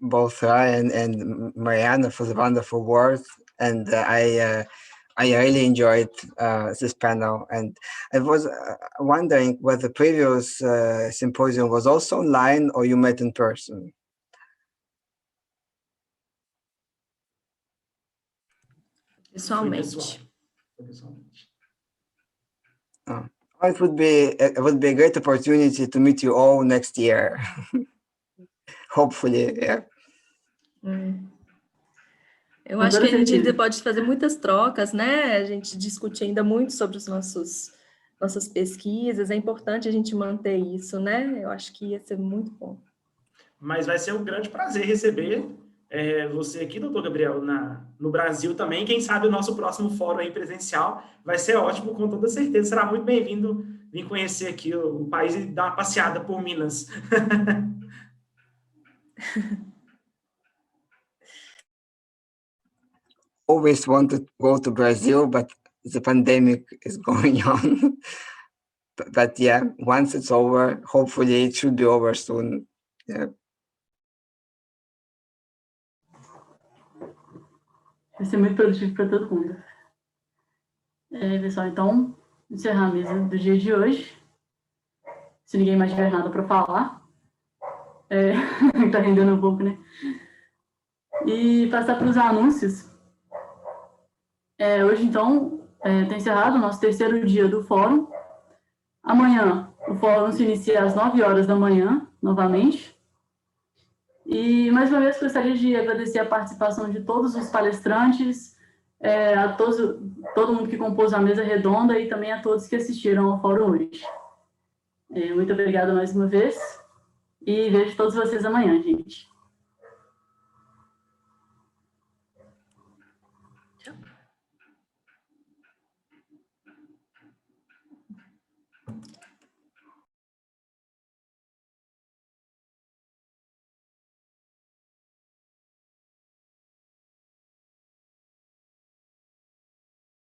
both Ryan and Mariana for the wonderful words, and I really enjoyed this panel. And I was wondering whether the previous symposium was also online or you met in person. Pessoalmente. It would be a great opportunity to meet you all next year. Hopefully, yeah. Eu acho que a gente ainda pode fazer muitas trocas, né? A gente discute ainda muito sobre os nossas pesquisas. É importante a gente manter isso, né? Eu acho que ia ser muito bom. Mas vai ser um grande prazer receber você aqui, doutor Gabriel, no Brasil também. Quem sabe o nosso próximo fórum aí presencial vai ser ótimo, com toda certeza. Será muito bem-vindo vir conhecer aqui o país e dar uma passeada por Minas. Always wanted to go to Brazil, but the pandemic is going on. But yeah, once it's over, hopefully it should be over soon. Yeah. Vai ser muito produtivo para todo mundo. Pessoal, então, encerrar a mesa do dia de hoje. Se ninguém mais tiver nada para falar. Tá rendendo um pouco, né? E passar para os anúncios. Hoje, então, está encerrado o nosso terceiro dia do fórum. Amanhã, o fórum se inicia às 9 horas da manhã, novamente. E, mais uma vez, gostaria de agradecer a participação de todos os palestrantes, a todo mundo que compôs a mesa redonda e também a todos que assistiram ao fórum hoje. Muito obrigada mais uma vez e vejo todos vocês amanhã, gente.